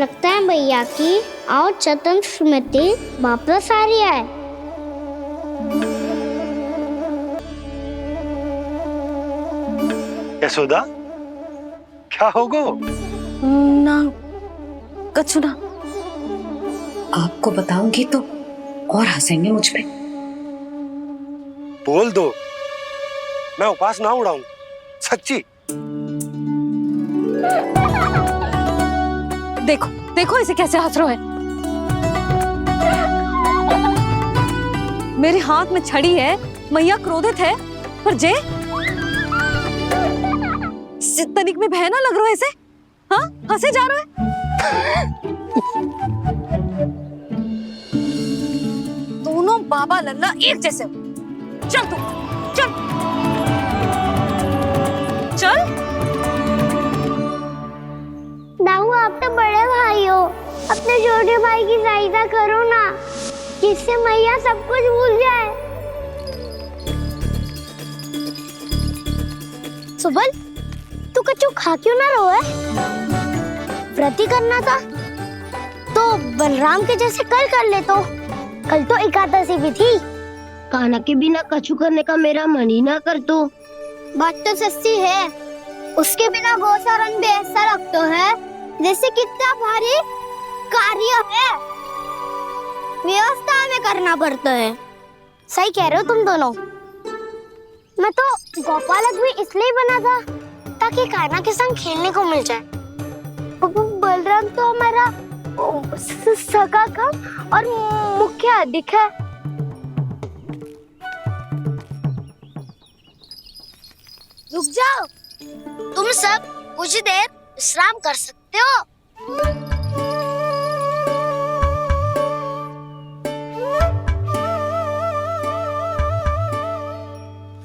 लगता है भैया की और चतन स्मृति वापस आ रही है। यशोदा, क्या होगा? ना कछु ना। आपको बताऊंगी तो और हंसेंगे मुझ पे। बोल दो, मैं उपास ना उड़ाऊं, सच्ची। देखो देखो इसे कैसे हंस रहे है। मेरे हाथ में छड़ी है, मैया क्रोधित है, पर जे तनिक में भय ना लग रहा है इसे। हाँ, हंसे जा रहा है। दोनों बाबा लल्ला एक जैसे हो। चल तू, चल चल। दाऊ, आप तो बड़े भाई हो, अपने छोटे भाई की सहायता करो ना, जिससे मैया सब कुछ भूल जाए। सुबल, तू कछु खा क्यों ना रहो है? व्रत ही करना था तो बलराम के जैसे कल कर ले तो। कल तो एकादशी भी थी। कान्हा के बिना कछु करने का मेरा मन ही ना कर तो। बात तो सच्ची है, उसके बिना गोचारण भी ऐसा लगता है जैसे कितना भारी कार्य है, व्यवस्था में करना पड़ता है। सही कह रहे हो तुम दोनों। मैं तो गोपालक भी इसलिए बना था ताकि कान्हा के संग खेलने को मिल जाए। बलराम तो हमारा सगा कम और मुख्य अधिक है। रुक जाओ, तुम सब कुछ देर विश्राम कर सकते हो।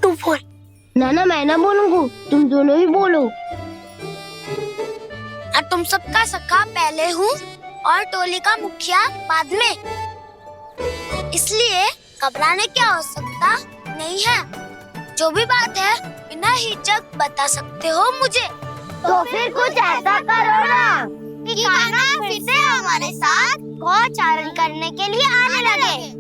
तू बोल। ना मैं ना बोलूंगा, तुम दोनों ही बोलो। और तुम सबका सखा पहले हूँ और टोली का मुखिया बाद में, इसलिए घबराने की आवश्यकता नहीं है। जो भी बात है बिना हिचक बता सकते हो मुझे। तो फिर कुछ ऐसा करो ना कि कान्हा फिर से हमारे साथ गोचारण करने के लिए आने लगे।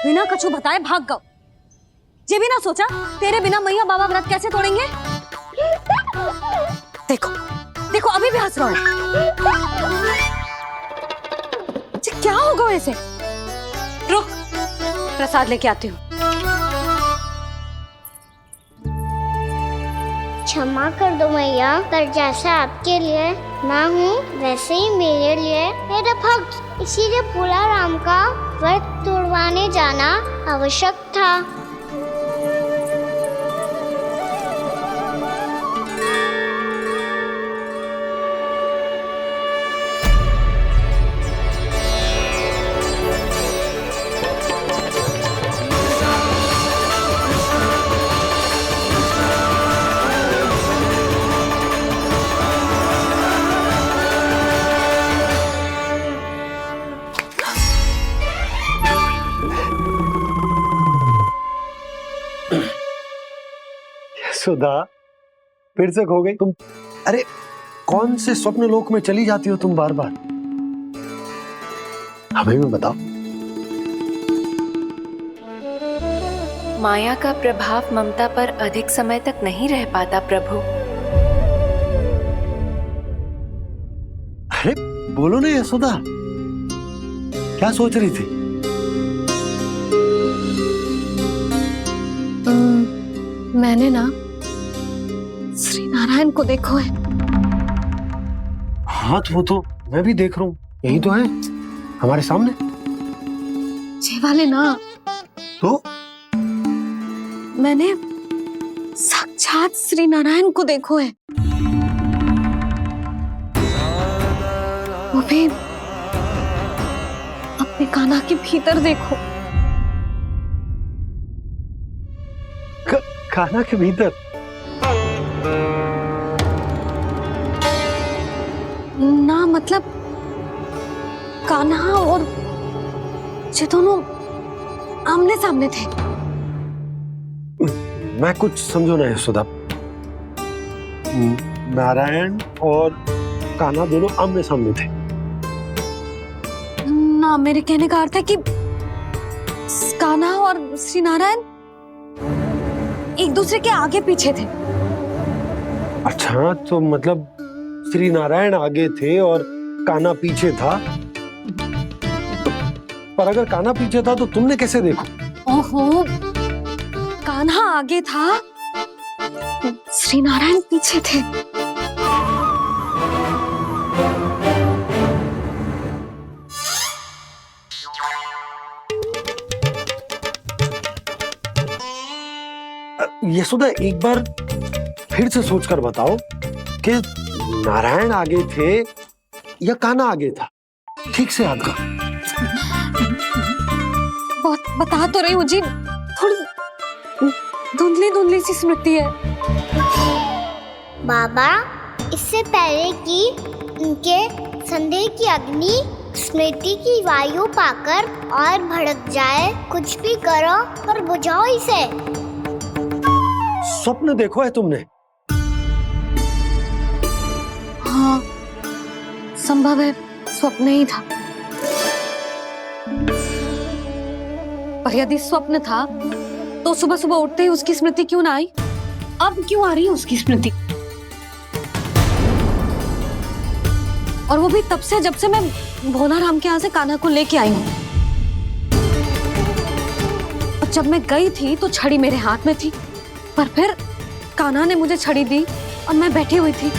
बिना कछु बताए भाग गओ। ये भी ना सोचा तेरे बिना मैया बाबा व्रत कैसे तोड़ेंगे। देखो देखो अभी भी हंस रहा है। क्या होगा वैसे? रुक, प्रसाद लेके आती हूँ। क्षमा कर दो मैया, पर जैसा आपके लिए मैं हूँ वैसे ही मेरे लिए मेरा भक्त, इसीलिए भोला राम का व्रत तोड़वाने जाना आवश्यक था। यशोदा, फिर से खो गई तुम। अरे कौन से स्वप्न लोक में चली जाती हो तुम बार बार? हमें भी बताओ। माया का प्रभाव ममता पर अधिक समय तक नहीं रह पाता प्रभु। अरे बोलो ना यशोदा, क्या सोच रही थी? मैंने ना श्री नारायण को देखो है। हाँ वो तो मैं भी देख रहा हूँ, यही तो है हमारे सामने। ये वाले ना, तो मैंने साक्षात श्री नारायण को देखो है, वो भी अपने कान्हा के भीतर देखो। कान्हा के भीतर? ना मतलब कान्हा और ये दोनों आमने सामने थे। मैं कुछ समझो ना यशोदा। नारायण और कान्हा दोनों आमने सामने थे। ना, मेरे कहने का अर्थ है कि कान्हा और श्री नारायण एक दूसरे के आगे पीछे थे। अच्छा, तो मतलब श्री नारायण आगे थे और कान्हा पीछे था। पर अगर कान्हा पीछे था तो तुमने कैसे देखा? ओहो, कान्हा आगे था, श्री नारायण पीछे थे। यशोदा, एक बार फिर से सोचकर बताओ कि नारायण आगे थे या कान्हा आगे था? ठीक से याद कर। बहुत बता तो रही हूँ जी, थोड़ी धुंधली धुंधली सी स्मृति है। बाबा, इससे पहले कि उनके संदेह की अग्नि स्मृति की वायु पाकर और भड़क जाए, कुछ भी करो और बुझाओ इसे। स्वप्न देखो है तुमने? हाँ, संभव है स्वप्न ही था। पर यदि स्वप्न था तो सुबह सुबह उठते ही उसकी स्मृति क्यों ना आई? अब क्यों आ रही है उसकी स्मृति? और वो भी तब से जब से मैं भोलाराम के यहाँ से कान्हा को लेके आई हूँ। और जब मैं गई थी तो छड़ी मेरे हाथ में थी, पर फिर कान्हा ने मुझे छड़ी दी और मैं बैठी हुई थी।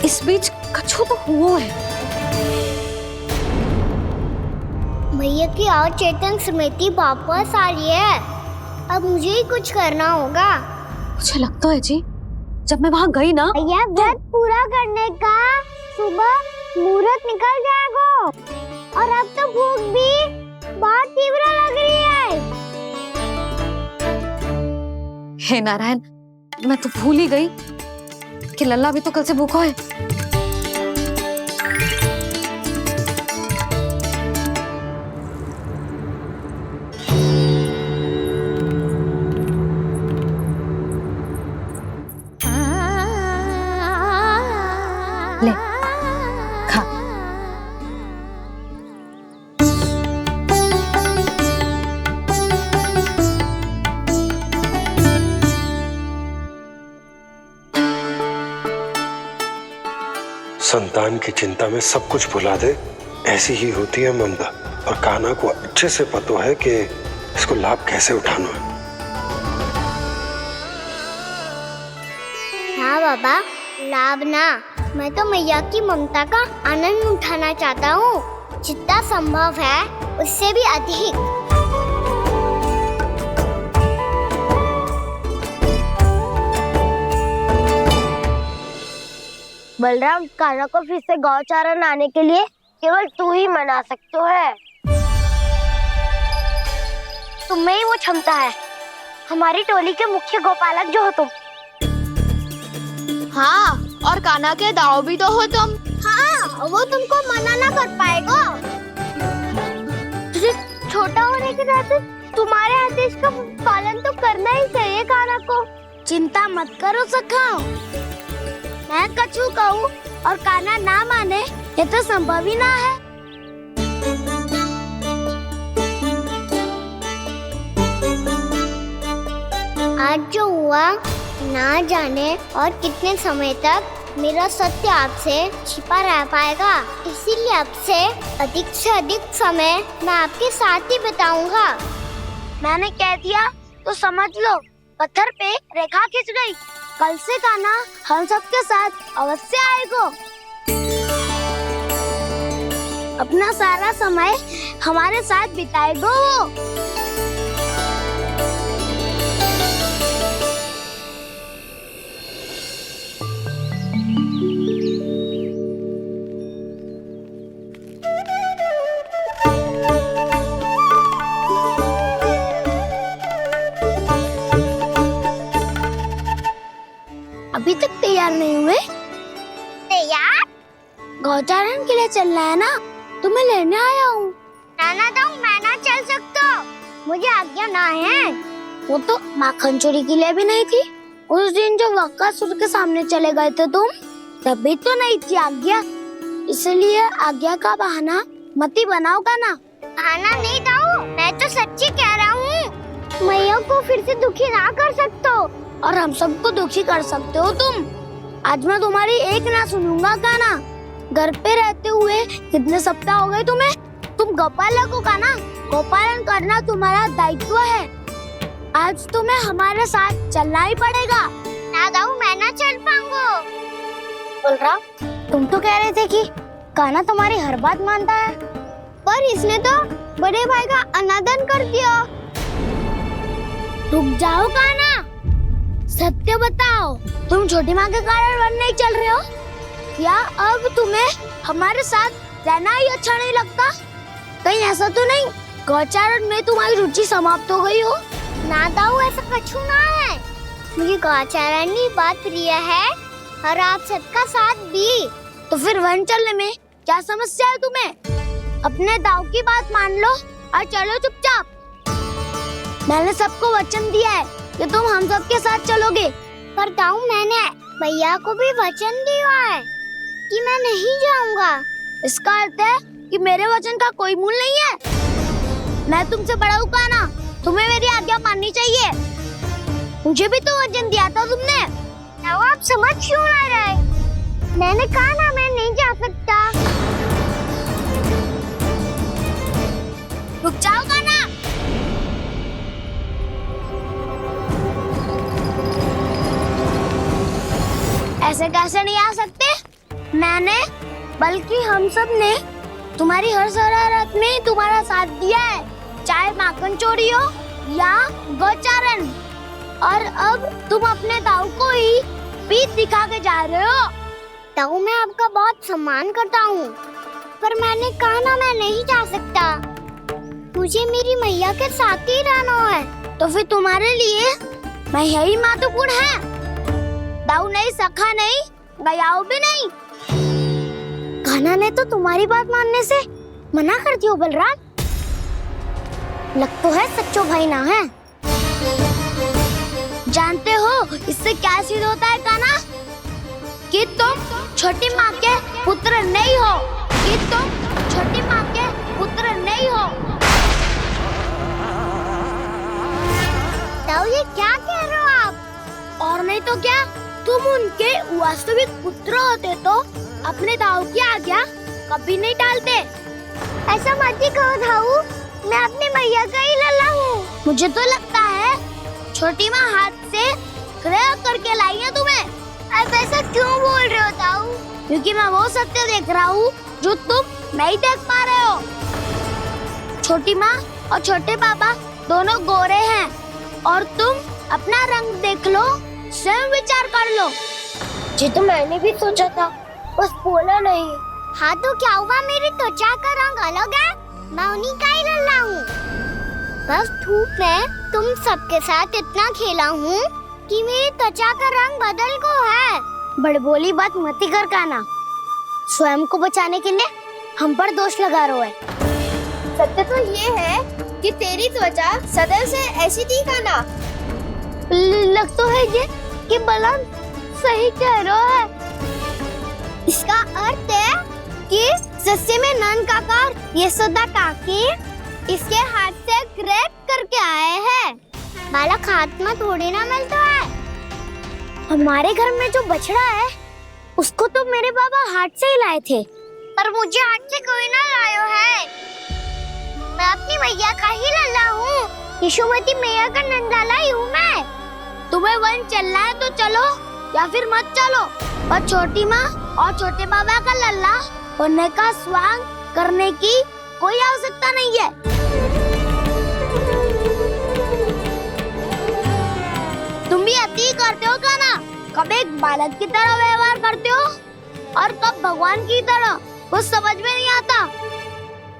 इस बीच कछु तो हुआ है। भैया की अचेतन स्मृति वापस आ रही है। अब मुझे ही कुछ करना होगा। मुझे लगता है जी, जब मैं वहां गई ना, भैया व्रत पूरा करने का सुबह मुहूर्त निकल जाएगा और अब तो भूख भी बहुत तीव्र लग रही है। हे नारायण, मैं तो भूल ही गई कि लल्ला भी तो कल से भूखा है। ले, खा। संतान की चिंता में सब कुछ भुला दे, ऐसी ही होती है ममता। और कान्हा को अच्छे से पता है कि इसको लाभ कैसे उठाना है। हाँ बाबा, लाभ ना, मैं तो मैया की ममता का आनंद उठाना चाहता हूँ, जितना संभव है उससे भी अधिक। बलराम, कान्हा को फिर से गौचारण आने के लिए केवल तू ही मना सकते है। तुम्हें ही वो क्षमता है, हमारी टोली के मुख्य गोपालक जो हो तुम। हाँ, और कान्हा के दाव भी तो हो तुम। हाँ, वो तुमको मना ना कर पाएगा। तुझे छोटा होने के नाते तुम्हारे आदेश का पालन तो करना ही चाहिए कान्हा को। चिंता मत करो सखा, मैं कछु कहूँ और कान्हा ना माने, ये तो संभव ही ना है। आज जो हुआ ना जाने और कितने समय तक मेरा सत्य आपसे छिपा रह पाएगा, इसीलिए अब से अधिक समय मैं आपके साथ ही बिताऊंगा। मैंने कह दिया तो समझ लो, पत्थर पे रेखा खींच गई। कल से कान्हा हम सबके साथ अवश्य आएगा। अपना सारा समय हमारे साथ बिताएगा वो। अभी तक तैयार नहीं हुए? तैयार? गौचारण के लिए चलना है ना? तुम्हें लेने आया हूँ। नाना दाऊ मैं ना चल सकता, मुझे आज्ञा ना है। वो तो माखन चोरी के लिए भी नहीं थी। उस दिन जो बकासुर के सामने चले गए थे तुम, तभी तो नहीं थी आज्ञा। इसलिए आज्ञा का बहाना मत ही बनाओ ना। बहाना नहीं दाऊ, मैं तो सच्ची कह रहा हूँ। मैया को फिर से दुखी ना कर सकते हो और हम सबको दुखी कर सकते हो तुम। आज मैं तुम्हारी एक ना सुनूंगा काना। घर पे रहते हुए कितने सप्ताह हो गए तुम्हें? तुम गोपालक हो काना, गोपालन करना तुम्हारा दायित्व है। आज तुम्हें हमारे साथ चलना ही पड़ेगा। ना दाऊ मैं ना चल पाऊंगा। बलराम तुम तो कह रहे थे कि काना तुम्हारी हर बात मानता है, पर इसने तो बड़े भाई का अनादर कर दिया। रुक जाओ काना, सत्य बताओ, तुम छोटी माँ के कारण वन नहीं चल रहे हो? या अब तुम्हें हमारे साथ रहना ही अच्छा नहीं लगता? कहीं ऐसा तो नहीं गौचारण में तुम्हारी रुचि समाप्त हो गई हो? ना दाऊ ऐसा कछु ना है, मुझे गौचारण की बात प्रिय है और आप सबका साथ भी। तो फिर वन चलने में क्या समस्या है तुम्हें? अपने दाऊ की बात मान लो और चलो चुपचाप। मैंने सबको वचन दिया है कि तुम हम सबके साथ चलोगे। पर दाऊ मैंने भैया को भी वचन दिया है कि मैं नहीं जाऊंगा। इसका अर्थ है कि मेरे वचन का कोई मूल्य नहीं है। मैं तुमसे बड़ा हूँ काना, तुम्हें मेरी आज्ञा माननी चाहिए। मुझे भी तो वचन दिया था तुमने। दाऊ आप समझ क्यों आ रहे? मैंने कहा ना मैं नहीं जा सकता। रुक जाओ काना। ऐसे कैसे नहीं आ सकते? मैंने बल्कि हम सब ने तुम्हारी हर शरारत में तुम्हारा साथ दिया है, चाहे माखन चोरी हो या गोचारण। और अब तुम अपने दाऊ को ही पीठ दिखा के जा रहे हो। दाऊ मैं आपका बहुत सम्मान करता हूँ, पर मैंने कहा ना मैं नहीं जा सकता। मुझे मेरी मैया के साथ ही रहना है। तो फिर तुम्हारे लिए मैं यही महत्वपूर्ण है। दाऊ नहीं, सखा नहीं, गयाऊ भी नहीं। कान्हा ने तो तुम्हारी बात मानने से मना कर दियो बलराम। लग तो है सच्चो भाई ना है। जानते हो इससे क्या सिद्ध होता है कान्हा? कि तुम छोटी माँ के पुत्र नहीं हो, कि तुम छोटी माँ के पुत्र नहीं हो। दाऊ ये क्या कह रहे हो आप? और नहीं तो क्या, तुम उनके वास्तविक पुत्र होते तो अपने दाऊ की आज्ञा कभी नहीं टालते। ऐसा मत ही कहो दाऊ, मैं अपनी मैया का ही लल्ला हूँ। मुझे तो लगता है छोटी माँ हाथ से ग्रह करके लाई है तुम्हें। अब ऐसा क्यों बोल रहे हो दाऊ? क्योंकि मैं वो सत्य देख रहा हूँ जो तुम नहीं देख पा रहे हो। छोटी माँ और छोटे पापा दोनों गोरे हैं और तुम अपना रंग देख लो, स्वयं विचार कर लो। जी तो मैंने भी सोचा था, बस बोला नहीं। हाँ तो क्या हुआ, मेरी त्वचा का रंग अलग है, मैं उन्हीं का ही लल्ला हूँ। बस धूप में तुम सबके साथ इतना खेला हूँ कि मेरी त्वचा का रंग बदल को है। बड़बोली बात मत ही कर कान्हा, स्वयं को बचाने के लिए हम पर दोष लगा रहे है। सत्य तो ये है कि तेरी त्वचा सदैव से ऐसी थी कान्हा। लग तो है ये कि बलराम सही कह रहा है। इसका अर्थ है कि सस्य में नन काका यशोदा काकी इसके हाथ से ग्रेप करके आए हैं। बालक हाथ में थोड़ी ना मिलता है। हमारे घर में जो बछड़ा है उसको तो मेरे बाबा हाथ से ही लाए थे, पर मुझे हाथ से कोई ना लायो है। मैं अपनी मैया का ही लल्ला हूँ, यशोमती मैया का नंदाला ही हूँ मैं। तुम्हें वन चलना है तो चलो या फिर मत चलो, पर छोटी माँ और छोटे बाबा का लल्ला होने का स्वांग करने की कोई आवश्यकता नहीं है। तुम भी अति करते हो कान्हा, कब एक बालक की तरह व्यवहार करते हो और कब भगवान की तरह, कुछ समझ में नहीं आता।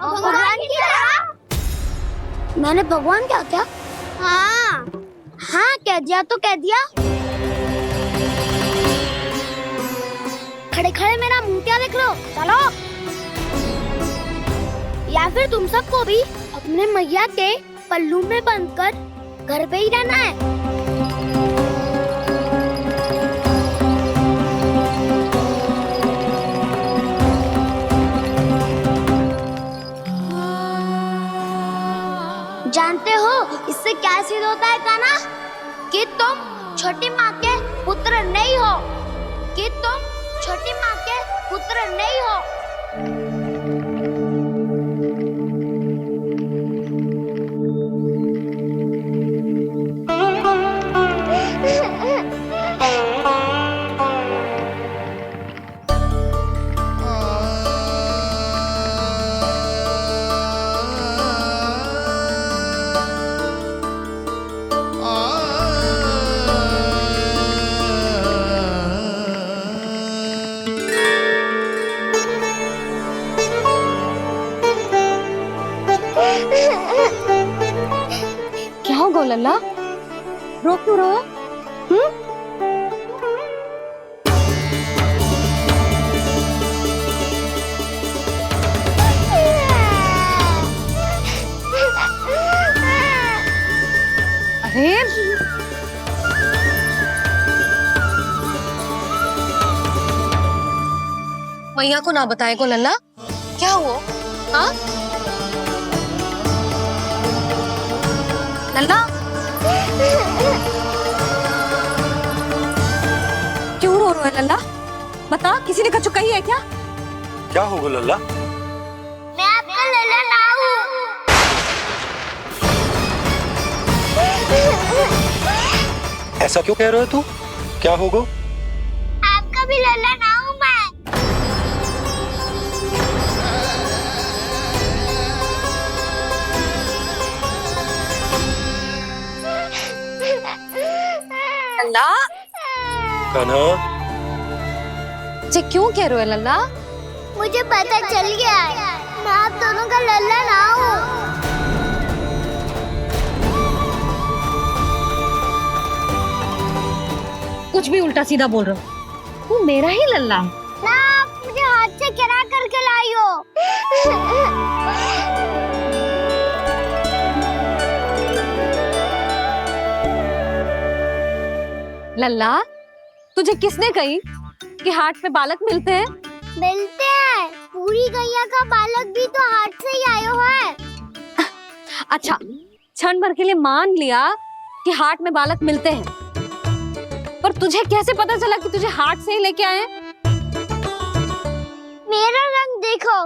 भगवान की तरह? मैंने भगवान क्या क्या? हाँ हाँ कह दिया तो कह दिया। खड़े खड़े मेरा मुंह क्या देख लो, चलो। या फिर तुम सबको भी अपने मैया के पल्लू में बंधकर घर पे ही रहना है? जानते हो इससे क्या सिद्ध होता है कान्हा? कि तुम छोटी माँ के पुत्र नहीं हो, कि तुम छोटी माँ के पुत्र नहीं हो। क्या हो गो लल्ला, रो क्यों रहो? अरे मैया को ना बताए को लल्ला, क्या हुआ? हाँ लल्ला, क्यों रो रहा है लल्ला? बता, किसी ने कछु कही है क्या? क्या होगा लल्ला? मैं आपका लल्ला ना हूँ। ऐसा क्यों कह रहे हो तू? क्या होगा? आपका भी लल्ला ना हूँ मैं। लल्ला, कान्हा, जे क्यों कह रहे हो लल्ला? मुझे पता चल गया है, मैं आप दोनों का लल्ला ना हूँ। कुछ भी उल्टा सीधा बोल रहे हो, तू मेरा ही लल्ला है। ना, आप मुझे हाथ से गिरा करके लाई हो। लल्ला, तुझे किसने कही कि हाट में बालक मिलते हैं? मिलते हैं, पूरी गैया का बालक भी तो हाट से ही आयो है। अच्छा, क्षण भर के लिए मान लिया कि हाट में बालक मिलते हैं, पर तुझे कैसे पता चला कि तुझे हाट से ही लेके आए? मेरा रंग देखो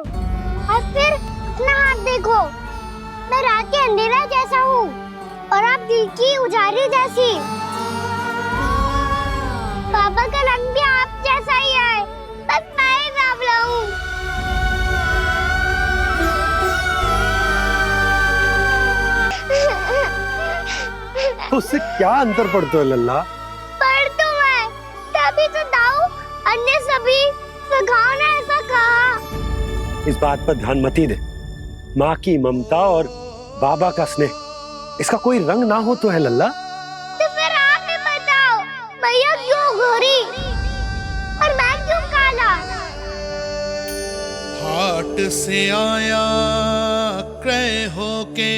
और फिर अपना हाथ देखो। मैं रात के अंधेरा जैसा हूँ और आप दिल की उजारी जैसी। पापा का रंग भी आप जैसा ही है, बस मैं ही बावला हूँ। उससे क्या अंतर पड़ता है लल्ला? पर तो मैं तभी तो दाऊ अन्य सभी सखाओ ने ऐसा कहा। इस बात पर ध्यान मत ही दे। माँ की ममता और बाबा का स्नेह, इसका कोई रंग ना हो तो है लल्ला। तो फिर आप ही बताओ, मैया क्यों गोरी और मैं क्यों काला? हाट से आया क्रय होके,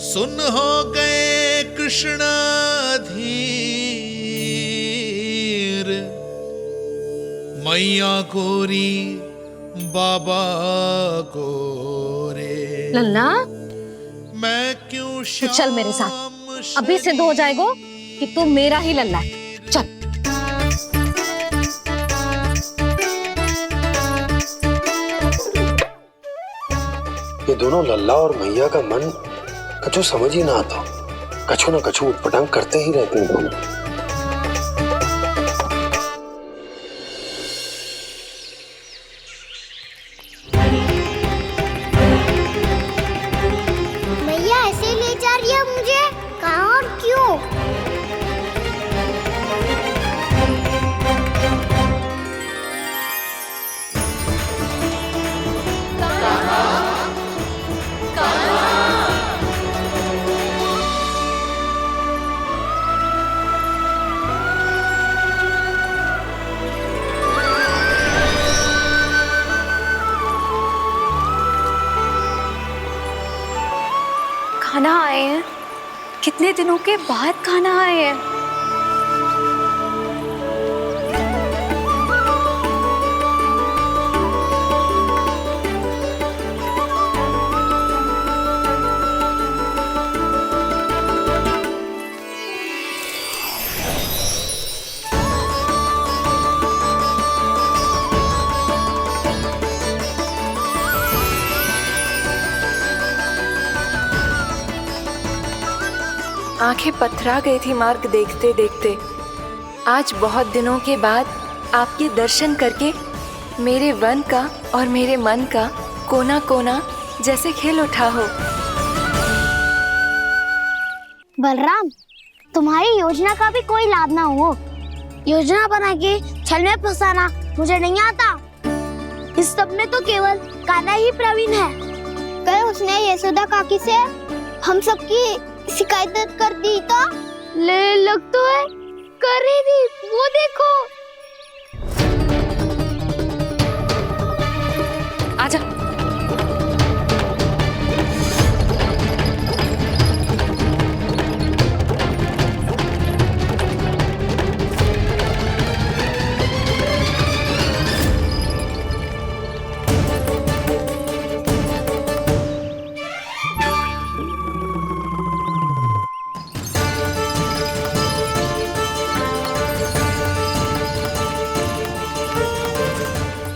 सुन हो गए कृष्ण धीर। मैया गोरी बाबा गोरे, लल्ला, मैं क्यों तू चल मेरे साथ, अभी सिद्ध हो जाएगा कि तू मेरा ही लल्ला है। चल। ये दोनों लल्ला और मैया का मन कछु समझ ही ना आता, कछु ना कछु उटपटांग करते ही रहते हैं दोनों। मैया ऐसे ले जा रही है मुझे, कहाँ और क्यों? कान्हा आए हैं। कितने दिनों के बाद कान्हा आए हैं। आंखें पथरा गई थी मार्ग देखते देखते। आज बहुत दिनों के बाद आपके दर्शन करके मेरे वन का और मेरे मन का कोना कोना जैसे खिल उठा हो। बलराम, तुम्हारी योजना का भी कोई लाभ ना हो। योजना बना के छल में फंसाना मुझे नहीं आता। इस सब में तो केवल कान्हा ही प्रवीण है। कल उसने यशोदा काकी से हम सबकी शिकायत कर दी तो ले लग तो है कर ही दी। वो देखो। आजा।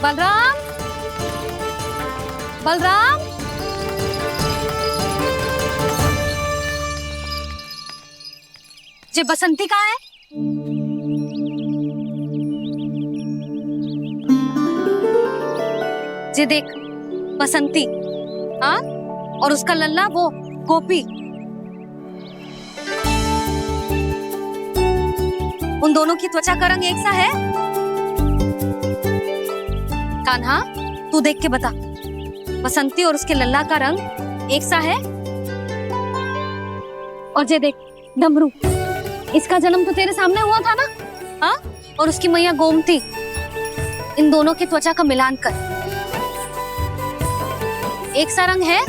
बलराम, बलराम, जे बसंती कहाँ है? जे देख बसंती, हाँ, और उसका लल्ला वो गोपी। उन दोनों की त्वचा का रंग एक सा है? कान्हा, तू देख के बता, बसंती और उसके लल्ला का रंग एक सा है? और जे देख डमरू, इसका जन्म तो तेरे सामने हुआ था ना? हाँ, और उसकी मैया गोमती। इन दोनों की त्वचा का मिलान कर, एक सा रंग है?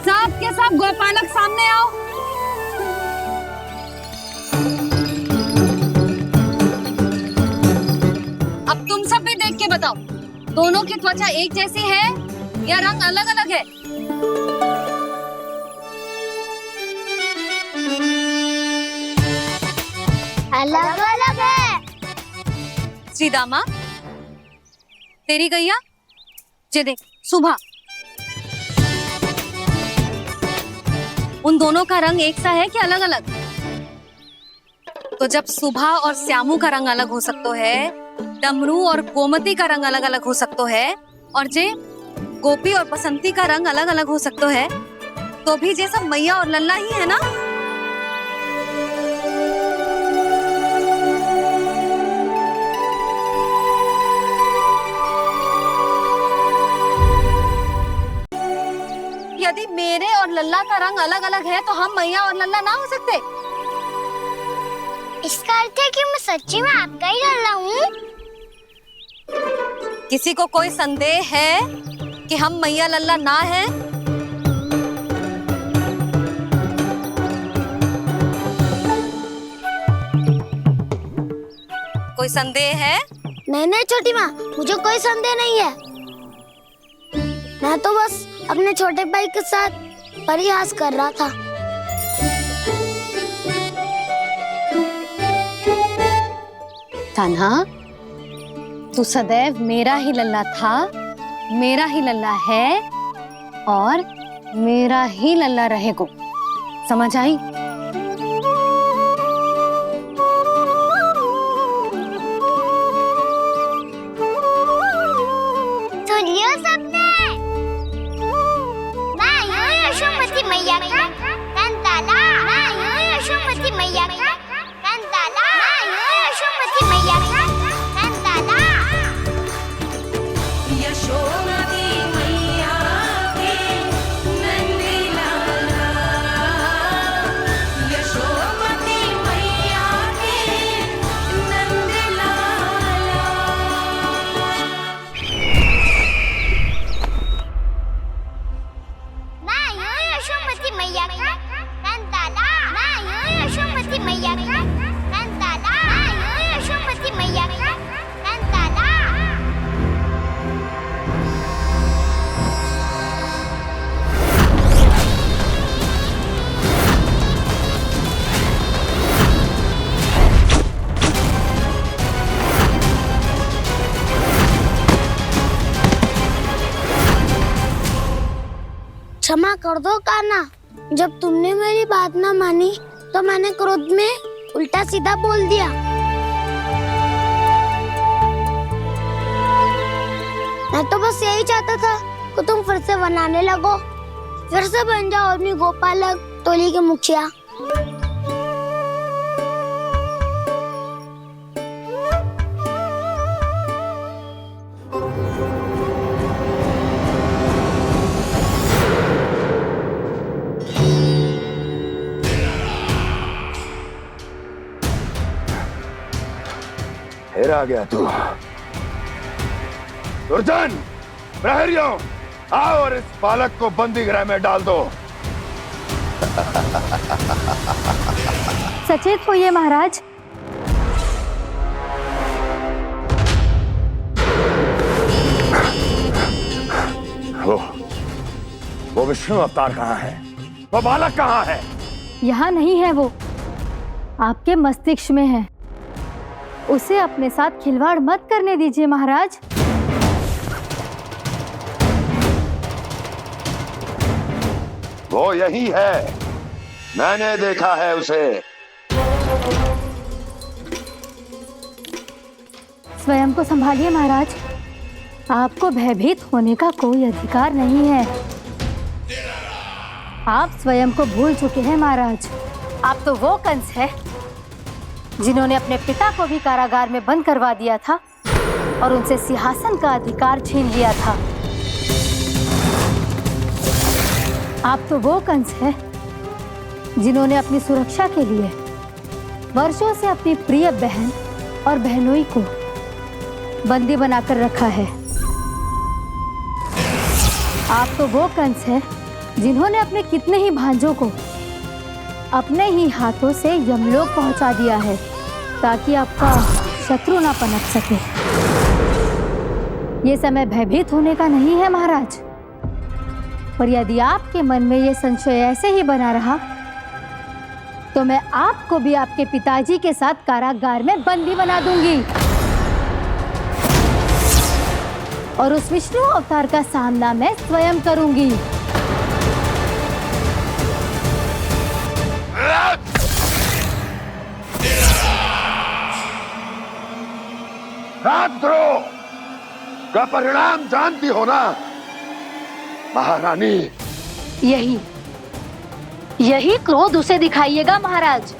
सब के सब गोपालक सामने आओ। अब तुम सब भी देख के बताओ, दोनों की त्वचा एक जैसी है या रंग अलग अलग है? अलग अलग है। श्रीदामा, तेरी गैया, जे देख सुबह, उन दोनों का रंग एक सा है कि अलग अलग? तो जब सुबह और श्यामू का रंग अलग हो सकता है, डमरू और गोमती का रंग अलग अलग हो सकता है, और जे गोपी और बसंती का रंग अलग अलग हो सकता है, तो भी जे सब मैया और लल्ला ही है ना? यदि मेरे और लल्ला का रंग अलग अलग है तो हम मैया और लल्ला ना हो सकते? इसका अर्थ है कि मैं सच्ची में आपका ही लल्ला हूँ? किसी को कोई संदेह है कि हम मैया लल्ला ना हैं? कोई संदेह है? नहीं नहीं छोटी माँ, मुझे कोई संदेह नहीं है। मैं तो बस अपने छोटे भाई के साथ परिहास कर रहा था। कान्हा, तू सदैव मेरा ही लल्ला था, मेरा ही लल्ला है और मेरा ही लल्ला रहेगा। समझ आई? सुन लियो सबने, मैं हूँ यशोमती मैया का कंताला। मैं हूँ यशोमती मैया का कंताला। मैं हूँ यशोमती मैया का कंताला। यशोमती मैया के नंदी लाला, मैया का नंदाला, यशोमती मैया का नंदाला। क्षमा कर दो कान्हा, जब तुमने मेरी बात ना मानी तो मैंने क्रोध में उल्टा सीधा बोल दिया। मैं तो बस यही चाहता था कि तुम फिर से बनाने लगो, फिर से बन जाओ अपनी गोपालक टोली के मुखिया। फिर आ गया तू। दुर्जन, प्रहरियों, आओ और इस बालक को बंदी गृह में डाल दो। सचेत होइए महाराज। वो विष्णु अवतार कहाँ है? वो बालक कहाँ है? यहाँ नहीं है वो, आपके मस्तिष्क में है। उसे अपने साथ खिलवाड़ मत करने दीजिए महाराज। वो यही है, मैंने देखा है उसे। स्वयं को संभालिए महाराज, आपको भयभीत होने का कोई अधिकार नहीं है। आप स्वयं को भूल चुके हैं महाराज। आप तो वो कंस है जिन्होंने अपने पिता को भी कारागार में बंद करवा दिया था और उनसे सिंहासन का अधिकार छीन लिया था। आप तो वो कंस है जिन्होंने अपनी सुरक्षा के लिए वर्षों से अपनी प्रिय बहन और बहनोई को बंदी बनाकर रखा है। आप तो वो कंस है जिन्होंने अपने कितने ही भांजों को अपने ही हाथों से यमलोक पहुंचा दिया है ताकि आपका शत्रु ना पनप सके। ये समय भयभीत होने का नहीं है महाराज, पर यदि आपके मन में ये संशय ऐसे ही बना रहा तो मैं आपको भी आपके पिताजी के साथ कारागार में बंदी बना दूंगी और उस विष्णु अवतार का सामना मैं स्वयं करूंगी। राजद्रोह का परिणाम जानती हो ना महारानी? यही क्रोध उसे दिखाइएगा महाराज।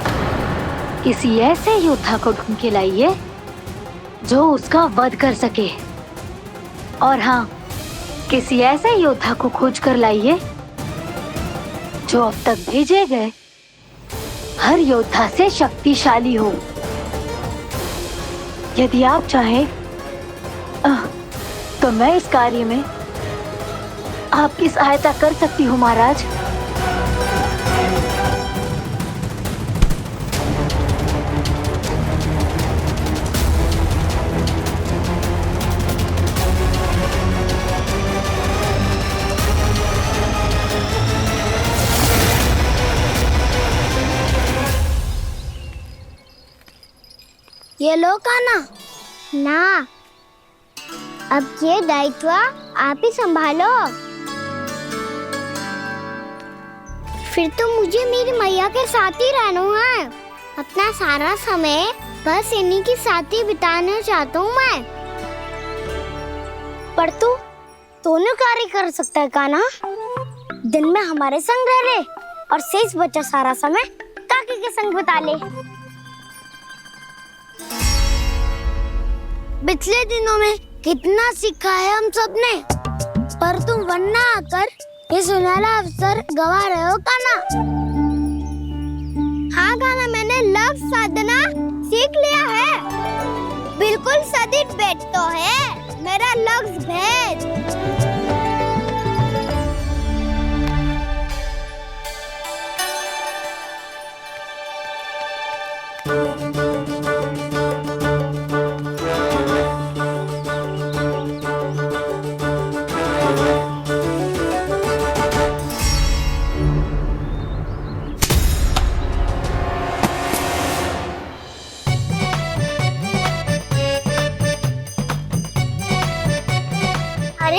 किसी ऐसे योद्धा को ढूंढ के लाइए जो उसका वध कर सके, और हाँ, किसी ऐसे योद्धा को खोज कर लाइए जो अब तक भेजे गए हर योद्धा से शक्तिशाली हो। यदि आप चाहें तो मैं इस कार्य में आपकी सहायता कर सकती हूँ महाराज। ये लो कान्हा। ना, अब ये दायित्व आप ही संभालो। फिर तो मुझे मेरी मैया के साथ ही रहना है। अपना सारा समय बस इन्हीं के साथ ही बिताना चाहता हूँ मैं। पर तू दोनों कार्य कर सकता है कान्हा। दिन में हमारे संग रह ले और शेष बचा सारा समय काकी के संग बिता ले। पिछले दिनों में कितना सीखा है हम सबने, पर तुम वरना आकर ये सुनहरा अवसर गवा रहे हो कान्हा। हाँ कान्हा, मैंने लफ्ज साधना सीख लिया है। बिल्कुल सदित भेद तो है मेरा लफ्ज भेद। अरे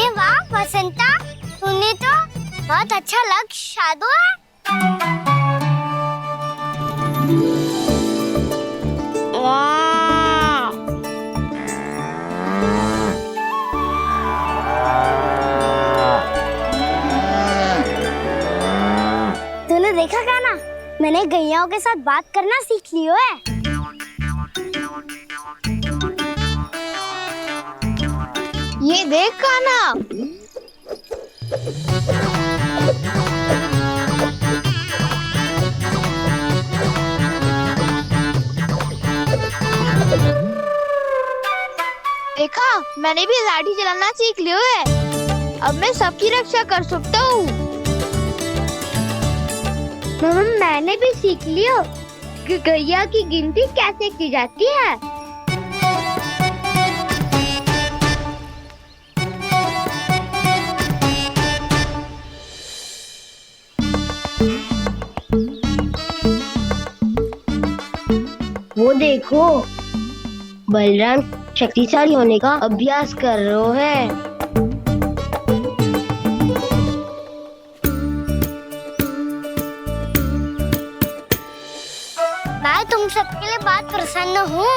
वाह वसंता, तूने तो बहुत अच्छा लग शादो है। वाह। तूने देखा काना, मैंने गैयाओं के साथ बात करना सीख लियो है। ये देख काना, देखा मैंने भी लाठी चलाना सीख लियो है। अब मैं सबकी रक्षा कर सकता हूँ। मैंने भी सीख लियो कि गैया की गिनती कैसे की जाती है। वो देखो, बलराम शक्तिशाली होने का अभ्यास कर रहे है। मैं तुम सबके लिए बहुत प्रसन्न हूँ।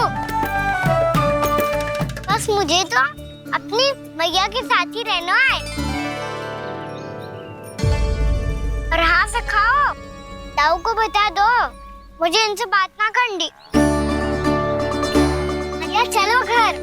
बस मुझे तो अपनी मैया के साथ ही रहना है। और हाँ से खाओ, ताऊ को बता दो मुझे इनसे बात ना करनी। मैया चलो घर।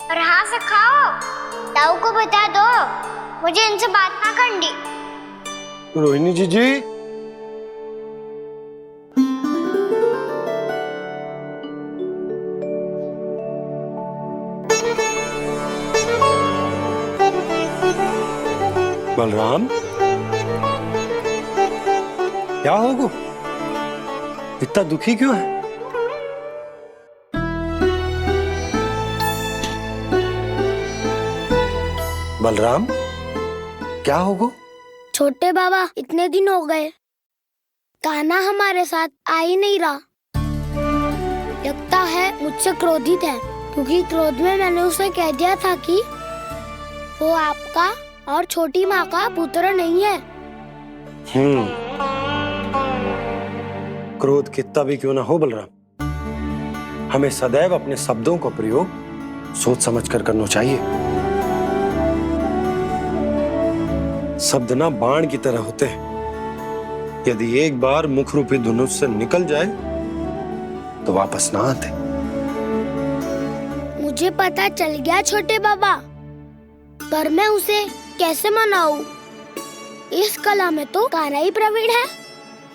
और हाँ से खाओ, ताऊ को बता दो मुझे इनसे बात ना करनी। रोहिणी जी बलराम, क्या होगा? इतना दुखी क्यों है? बलराम, क्या होगा? छोटे बाबा, इतने दिन हो गए कान्हा हमारे साथ आ ही नहीं रहा। लगता है मुझसे क्रोधित है, क्योंकि क्रोध में मैंने उसे कह दिया था कि वो आपका और छोटी माँ का पुत्र नहीं है। क्रोध कितना भी क्यों ना हो बलराम, हमें सदैव अपने शब्दों का प्रयोग सोच समझकर करना चाहिए। शब्द ना बाण की तरह होते हैं, यदि एक बार मुख रूपी धनुष से निकल जाए तो वापस ना आते। मुझे पता चल गया छोटे बाबा, पर मैं उसे कैसे मनाऊं? इस कला में तो कान्हा ही प्रवीण है।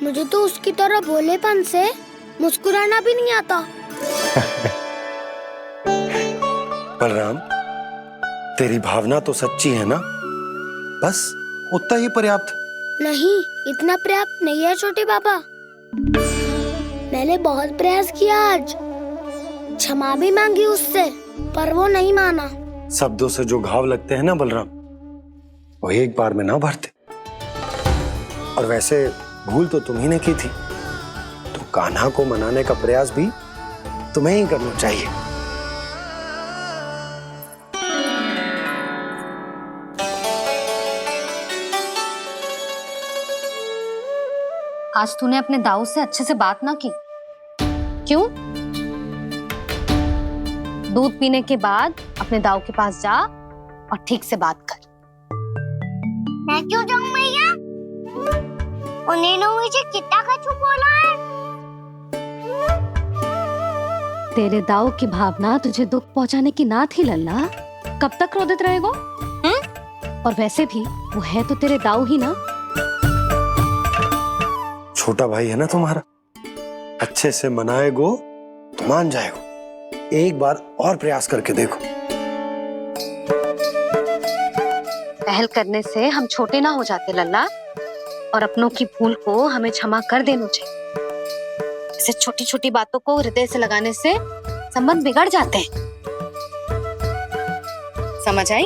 मुझे तो उसकी तरह भोलेपन से मुस्कुराना भी नहीं आता। बलराम, तेरी भावना तो सच्ची है ना? बस उतना ही पर्याप्त। नहीं, इतना पर्याप्त नहीं है छोटे बाबा। मैंने बहुत प्रयास किया आज, क्षमा भी मांगी उससे, पर वो नहीं माना। शब्दों से जो घाव लगते हैं ना बलराम, वो एक बार में ना भरते। और वैसे भूल तो तुम्ही ने की थी, तो कान्हा को मनाने का प्रयास भी तुम्हें ही करना चाहिए। आज तूने अपने दाऊ से अच्छे से बात ना की, क्यों? दूध पीने के बाद अपने दाऊ के पास जा और ठीक से बात कर। मैं क्यों जाऊं मैया? उन्होंने मुझे कितना कछु बोला है। तेरे दाऊ की भावना तुझे दुख पहुंचाने की ना थी लल्ला। कब तक क्रोधित रहेगो? और वैसे भी वो है तो तेरे दाऊ ही ना। छोटा भाई है ना तुम्हारा, अच्छे से मनाएगो तो मान जाएगो। एक बार और प्रयास करके देखो। पहल करने से हम छोटे ना हो जाते लल्ला, और अपनों की भूल को हमें क्षमा कर देना चाहिए। ऐसे छोटी छोटी बातों को हृदय से लगाने से संबंध बिगड़ जाते हैं। समझ आई?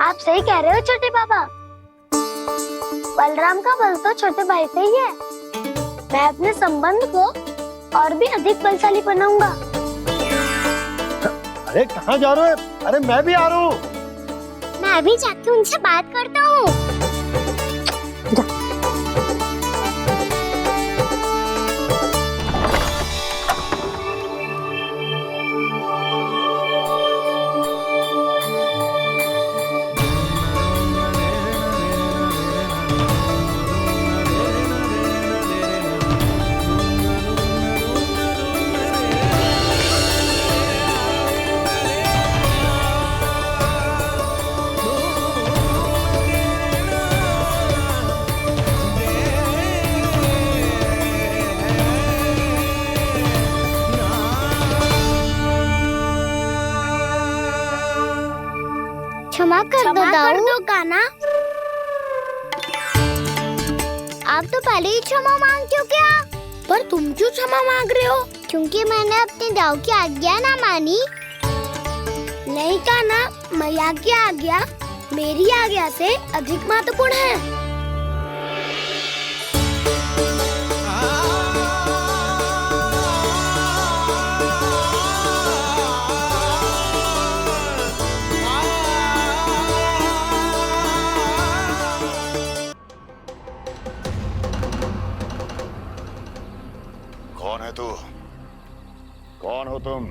आप सही कह रहे हो छोटे पापा। बलराम का बल तो छोटे भाई से ही है। मैं अपने संबंध को और भी अधिक बलशाली बनाऊंगा। अरे कहाँ जा रहे हो? अरे मैं भी आ रहा हूँ। मैं अभी जाके उनसे बात करता हूँ। क्षमा कर दो कान्हा। आप तो पहले ही क्षमा मांगते हो क्या? पर तुम क्यों क्षमा मांग रहे हो? क्योंकि मैंने अपने दाऊ की आज्ञा ना मानी। नहीं कान्हा, मैया की आज्ञा मेरी आज्ञा से अधिक महत्वपूर्ण है। कौन है तू? कौन हो तुम?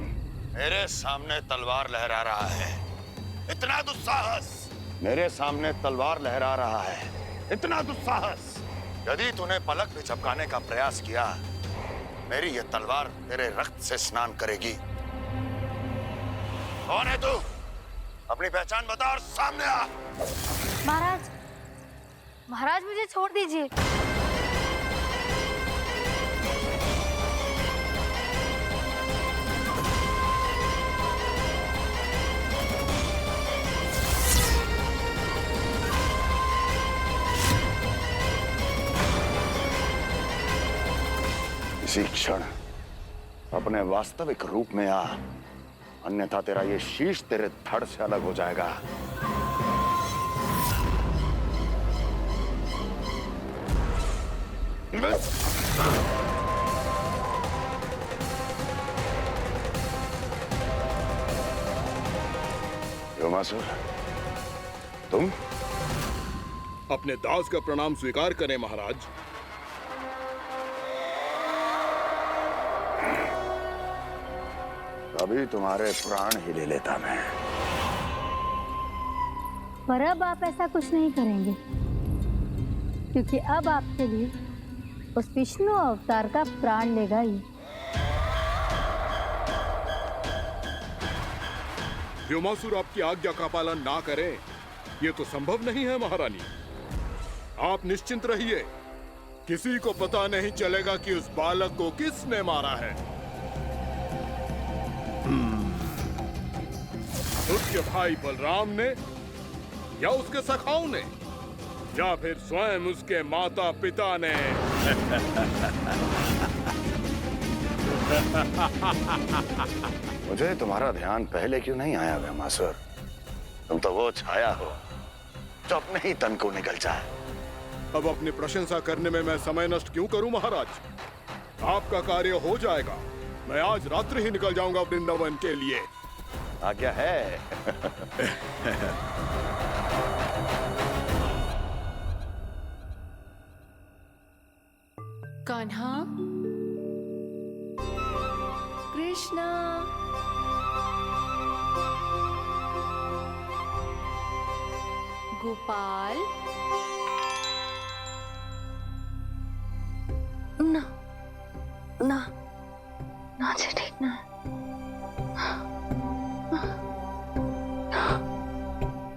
मेरे सामने तलवार लहरा रहा है। इतना दुस्साहस! मेरे सामने तलवार लहरा रहा है। इतना दुस्साहस! यदि तूने पलक भी झपकाने का प्रयास किया, मेरी ये तलवार तेरे रक्त से स्नान करेगी। कौन है तू? अपनी पहचान बता और सामने आ। महाराज, महाराज मुझे छोड़ दीजिए। इसी क्षण अपने वास्तविक रूप में आ, अन्यथा तेरा ये शीश तेरे धड़ से अलग हो जाएगा। व्योमासुर, तुम? अपने दास का प्रणाम स्वीकार करें महाराज। अभी तुम्हारे प्राण ही ले लेता मैं। पर अब आप ऐसा कुछ नहीं करेंगे, क्योंकि अब आपके लिए उस विष्णु अवतार का प्राण लेगा ही। व्योमासुर आपकी आज्ञा का पालन ना करे, ये तो संभव नहीं है महारानी। आप निश्चिंत रहिए, किसी को पता नहीं चलेगा कि उस बालक को किसने मारा है। उसके भाई बलराम ने, या उसके सखाओं ने, या फिर स्वयं उसके माता पिता ने। मुझे तुम्हारा ध्यान पहले क्यों नहीं आया व्योमासुर? तुम तो वो छाया हो जो अपने ही तन को निगल जाए। अब अपनी प्रशंसा करने में मैं समय नष्ट क्यों करूं महाराज? आपका कार्य हो जाएगा। मैं आज रात्रि ही निकल जाऊंगा वृंदावन के लिए। आज्ञा है। कान्हा, कृष्ण कृष्णा। गोपाल। ना ना ना जी, ठीक ना।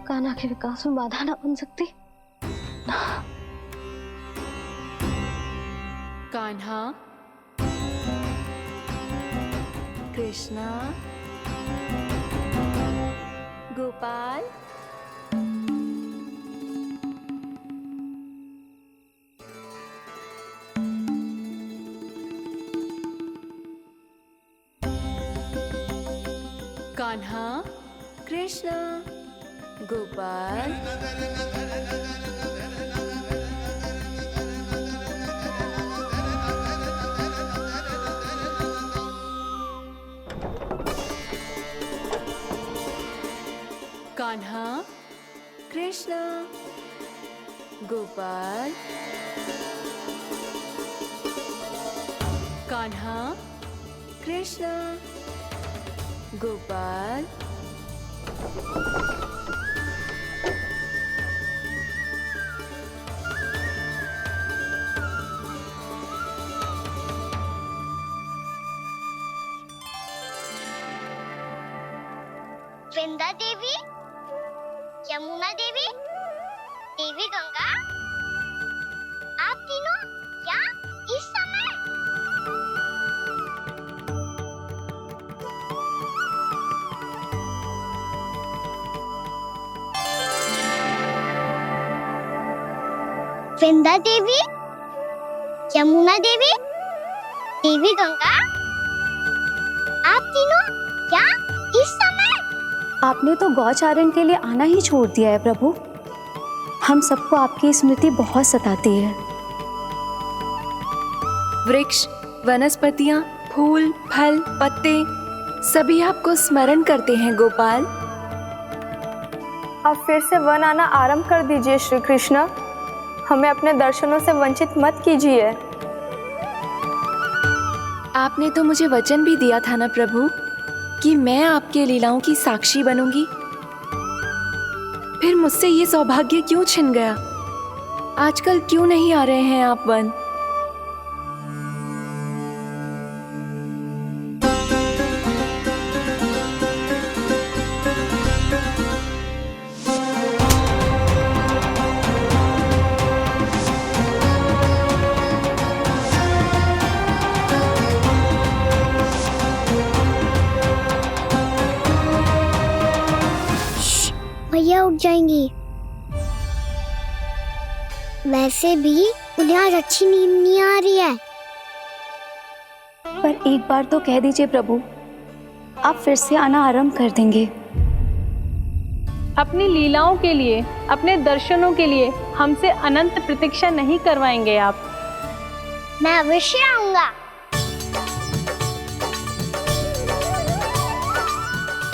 कान्हा के विकास में बाधा ना बन सकती। कान्हा, कृष्णा, गोपाल। कान्हा, कृष्णा, गोपाल। कान्हा, कृष्णा, गोपाल। कान्हा, कृष्णा, गोपाल। वृंदा देवी, यमुना देवी, देवी गंगा, आप तीनों यहाँ इस समय? वृंदा देवी, यमुना देवी, देवी गंगा, आप तीनों यहाँ इस समय? आपने तो गौचारण के लिए आना ही छोड़ दिया है प्रभु। हम सबको आपकी स्मृति बहुत सताती है। वृक्ष, वनस्पतियां, फूल, फल, पत्ते सभी आपको स्मरण करते हैं गोपाल। अब फिर से वन आना आरंभ कर दीजिए श्री कृष्ण। हमें अपने दर्शनों से वंचित मत कीजिए। आपने तो मुझे वचन भी दिया था ना प्रभु कि मैं आपके लीलाओं की साक्षी बनूंगी। फिर मुझसे ये सौभाग्य क्यों छिन गया? आजकल क्यों नहीं आ रहे हैं आप वन? भैया उठ जाएंगी। वैसे भी उन्हें आज अच्छी नींद नहीं आ रही है। पर एक बार तो कह दीजिए प्रभु, आप फिर से आना आरंभ कर देंगे। अपनी लीलाओं के लिए, अपने दर्शनों के लिए हमसे अनंत प्रतीक्षा नहीं करवाएंगे आप? मैं अवश्य आऊंगा।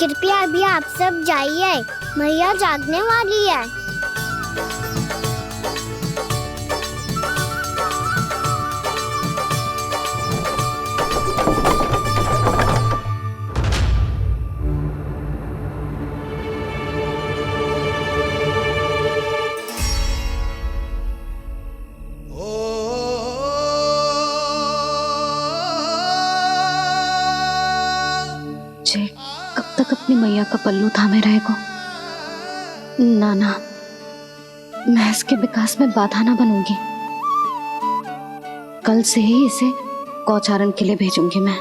कृपया अभी आप सब जाइए, मैया जागने वाली है। जय कब तक अपनी मैया का पल्लू थामे रहेगा? ना ना, मैं इसके विकास में बाधा ना बनूंगी। कल से ही इसे गौचारण के लिए भेजूंगी मैं।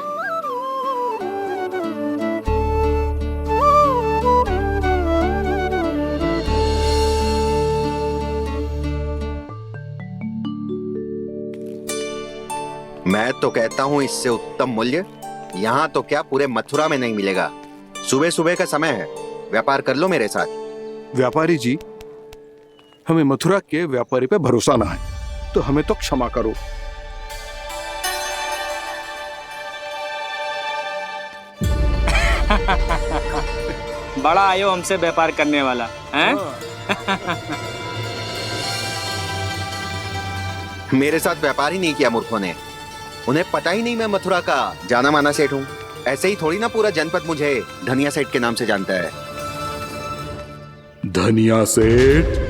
मैं तो कहता हूँ इससे उत्तम मूल्य यहाँ तो क्या पूरे मथुरा में नहीं मिलेगा। सुबह सुबह का समय है, व्यापार कर लो मेरे साथ। व्यापारी जी, हमें मथुरा के व्यापारी पे भरोसा ना है, तो हमें तो क्षमा करो। बड़ा आयो हमसे व्यापार करने वाला हैं? मेरे साथ व्यापार ही नहीं किया मूर्खों ने। उन्हें पता ही नहीं मैं मथुरा का जाना माना सेठ हूँ। ऐसे ही थोड़ी ना पूरा जनपद मुझे धनिया सेठ के नाम से जानता है। धनिया सेठ?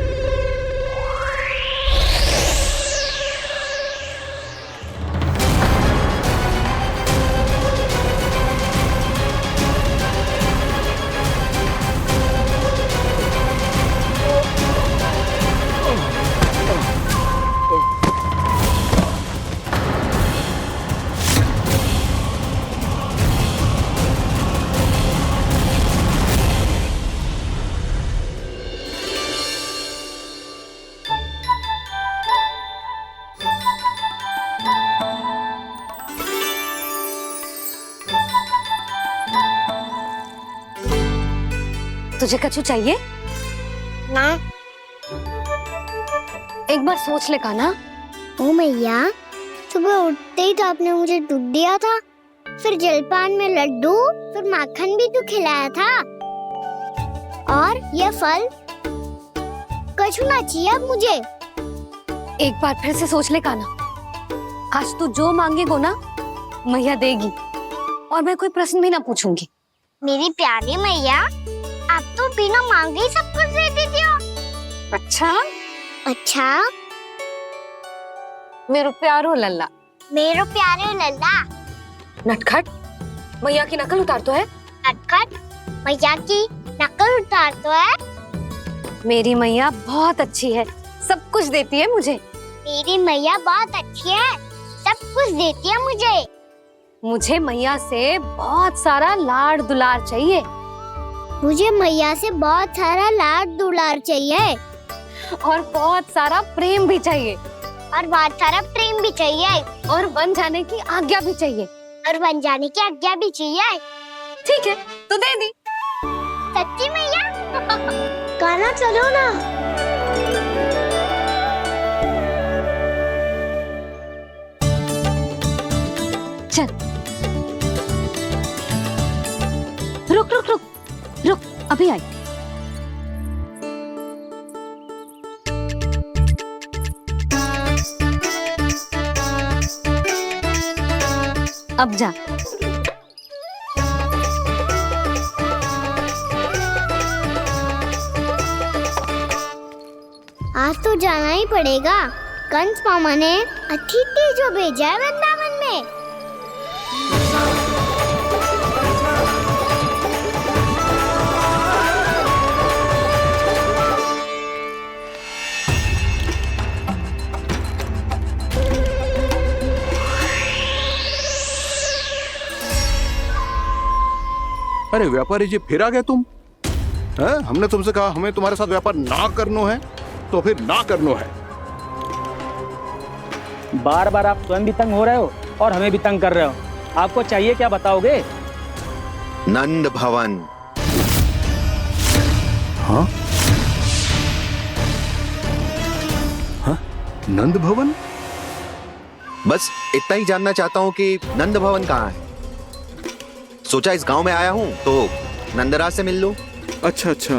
तुझे कछु चाहिए? ना। एक बार सोच ले कान्हा। ओ मैया, सुबह उठते ही तो आपने मुझे दूध दिया था, फिर जलपान में लड्डू, फिर माखन भी तो खिलाया था। और ये फल कछु ना चाहिए अब मुझे। एक बार फिर से सोच ले कान्हा। आज तू जो मांगेगो ना मैया देगी, और मैं कोई प्रश्न भी ना पूछूंगी। मेरी प्यारी मैया, आप तो बिना मांगे ही सब कुछ दे देती हो। अच्छा अच्छा, मेरो प्यारो लल्ला। मेरो प्यारे लल्ला। नटखट, मैया की नकल उतार तो है। नटखट, मैया की नकल उतार तो है। मेरी मैया बहुत अच्छी है, सब कुछ देती है मुझे। मेरी मैया बहुत अच्छी है, सब कुछ देती है मुझे। मुझे मैया से बहुत सारा लाड दुलार चाहिए। मुझे मैया से बहुत सारा लाड दुलार चाहिए। और बहुत सारा प्रेम भी चाहिए। और बहुत सारा प्रेम भी चाहिए। और बन जाने की आज्ञा भी चाहिए। और बन जाने की आज्ञा भी चाहिए। ठीक है, तो दे दी। सच्ची मैया? कान्हा चलो ना। चल। रुक रुक रुक रुक, अभी आई। अब जा। आज तो जाना ही पड़ेगा। कंस मामा ने अतिथि जो भेजा है वृंदावन में। अरे व्यापारी जी, फिर आ गए तुम? हैं? हमने तुमसे कहा हमें तुम्हारे साथ व्यापार ना करनो है, तो फिर ना करनो है। बार बार आप स्वयं भी तंग हो रहे हो और हमें भी तंग कर रहे हो। आपको चाहिए क्या बताओगे? नंद भवन। हाँ? हाँ? नंद भवन? बस इतना ही जानना चाहता हूँ कि नंद भवन कहाँ है। सोचा इस गांव में आया हूँ तो नंदराज से मिल लूं। अच्छा अच्छा,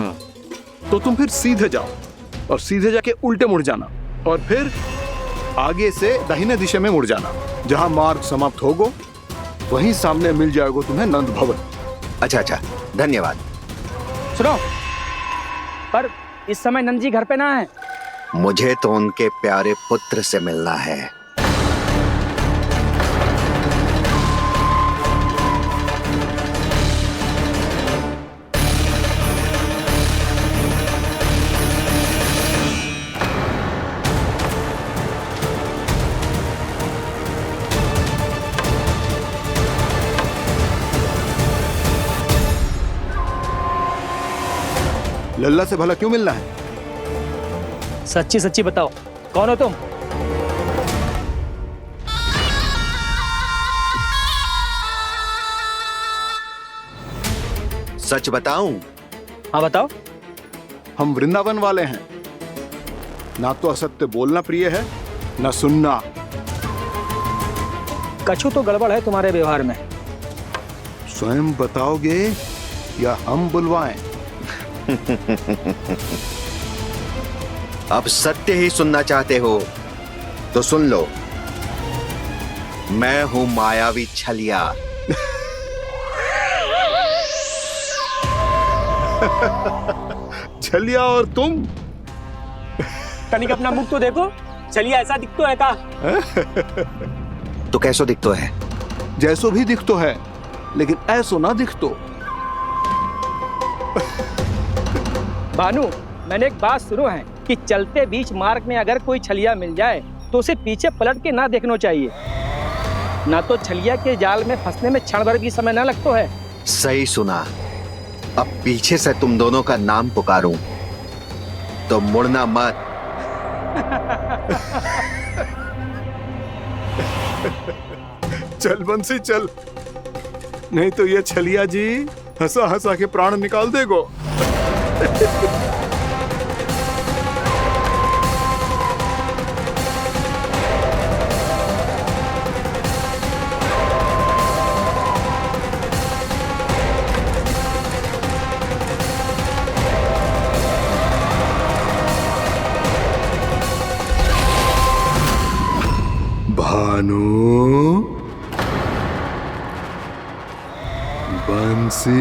तो तुम फिर सीधे जाओ और सीधे जाके उल्टे मुड़ जाना और फिर आगे से दाहिने दिशा में मुड़ जाना। जहाँ मार्ग समाप्त होगा वहीं सामने मिल जाएगा तुम्हें नंद भवन। अच्छा अच्छा, धन्यवाद। सुनो, पर इस समय नंद जी घर पे ना है। मुझे तो उनके प्यारे पुत्र से मिलना है। लल्ला से भला क्यों मिलना है? सच्ची सच्ची बताओ, कौन हो तुम? सच बताऊं? हाँ बताओ। हम वृंदावन वाले हैं। ना तो असत्य बोलना प्रिय है, ना सुनना। कछु तो गड़बड़ है तुम्हारे व्यवहार में। स्वयं बताओगे या हम बुलवाएं? अब सत्य ही सुनना चाहते हो तो सुन लो। मैं हूं मायावी छलिया। छलिया और तुम तनिक अपना मुख तो देखो, चलिए ऐसा दिखतो है का? तो कैसो दिखतो है? जैसो भी दिखतो है, लेकिन ऐसो ना दिखतो। भानु, मैंने एक बात सुनो है कि चलते बीच मार्ग में अगर कोई छलिया मिल जाए तो उसे पीछे पलट के ना देखना चाहिए, ना तो छलिया के जाल में फंसने में क्षण भर भी समय ना लगता है। सही सुना। अब पीछे से तुम दोनों का नाम पुकारूं तो मुड़ना मत। चल बंसी चल, नहीं तो ये छलिया जी हंसा हंसा के प्राण निकाल देगो। भानु, बंसी।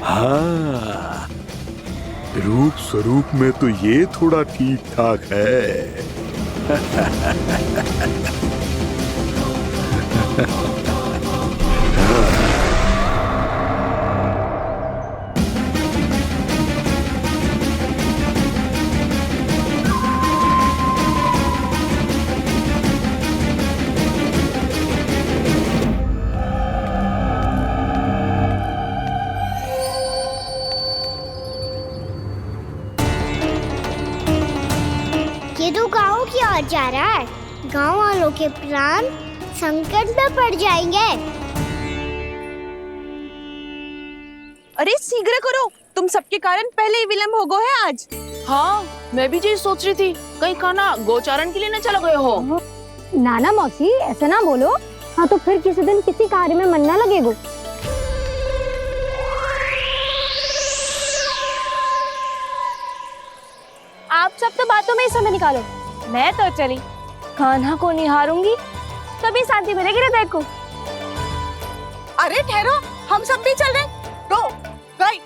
हाँ, रूप स्वरूप में तो ये थोड़ा ठीक ठाक है। ये तो गाँव की ओर जा रहा है। गाँव वालों के प्राण संकट में पड़ जाएंगे। अरे शीघ्र करो, तुम सबके कारण पहले ही विलंब हो गए है आज। हाँ, मैं भी यही सोच रही थी, कहीं खाना गोचारण के लिए न चले गए हो। नाना मौसी, ऐसे ना बोलो। हाँ तो फिर किसी दिन किसी कार्य में मन ना लगेगा। आप सब तो बातों में ही समय निकालो। मैं तो चली, कान्हा को निहारूंगी तभी शांति मिलेगी हृदय को। अरे ठहरो, हम सब भी चल रहे। रो, गई।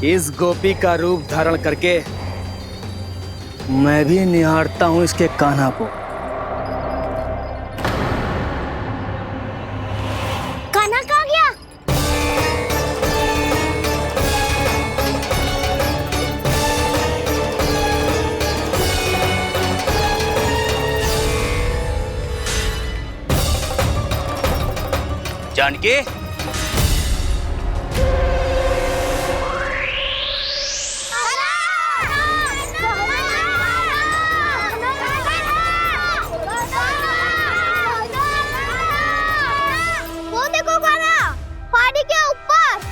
इस गोपी का रूप धारण करके मैं भी निहारता हूँ इसके कान्हा को। कान्हा कहाँ गया? जानकी, वो देखो कान्हा, पहाड़ी के ऊपर।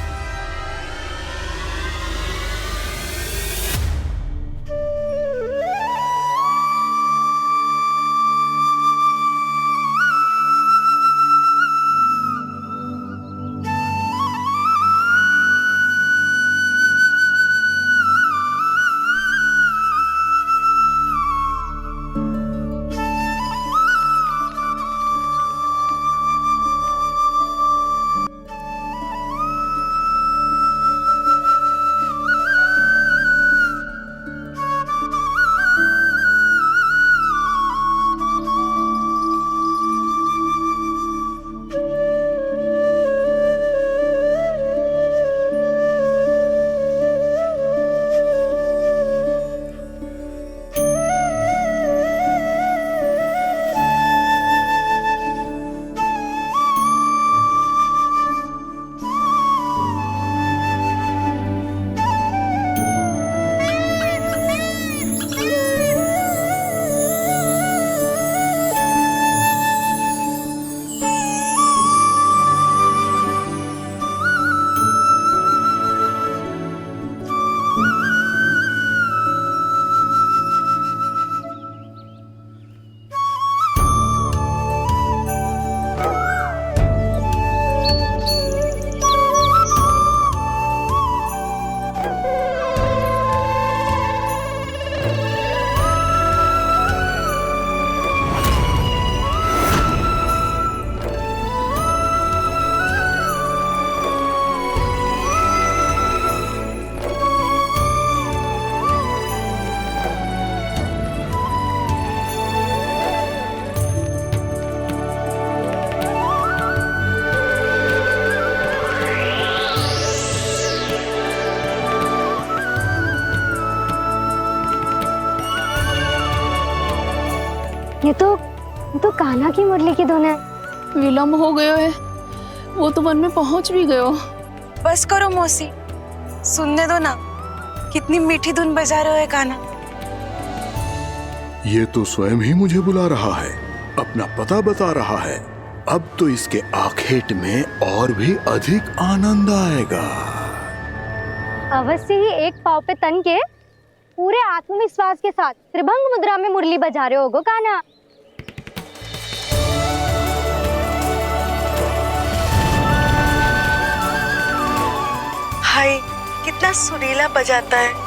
ये तो कान्हा की मुरली की धुन है। विलम्ब हो गयो है, वो तो वन में पहुंच भी गयो। बस करो मौसी, सुनने दो ना, कितनी मीठी धुन बजा रहे हो कान्हा। ये तो स्वयं ही मुझे बुला रहा है, अपना पता बता रहा है। अब तो इसके आखेट में और भी अधिक आनंद आएगा। अवश्य ही एक पाँव पे तन के पूरे आत्मविश्वास के साथ त्रिभंग मुद्रा में मुरली बजा रहे होगो कान्हा। हाय, कितना सुरीला बजाता है।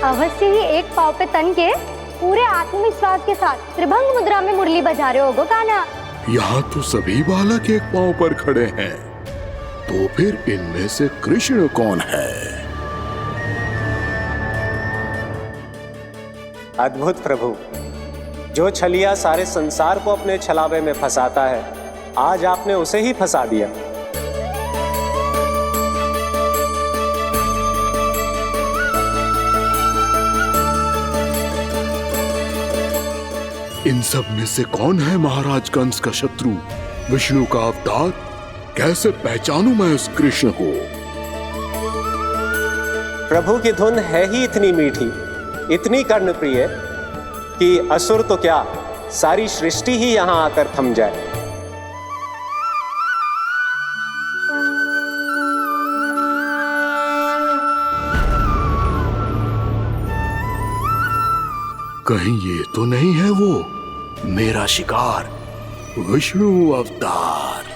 अवश्य ही एक पाँव पे तन के पूरे आत्मविश्वास के साथ त्रिभंग मुद्रा में मुरली बजा रहे होगो कान्हा। यहाँ तो सभी बालक एक पांव पर खड़े हैं, तो फिर इनमें से कृष्ण कौन है? अद्भुत प्रभु, जो छलिया सारे संसार को अपने छलावे में फंसाता है, आज आपने उसे ही फंसा दिया। इन सब में से कौन है महाराज कंस का शत्रु, विष्णु का अवतार? कैसे पहचानूं मैं उस कृष्ण को? प्रभु की धुन है ही इतनी मीठी, इतनी कर्णप्रिय कि असुर तो क्या, सारी सृष्टि ही यहां आकर थम जाए। कहीं ये तो नहीं है वो मेरा शिकार विष्णु अवतार?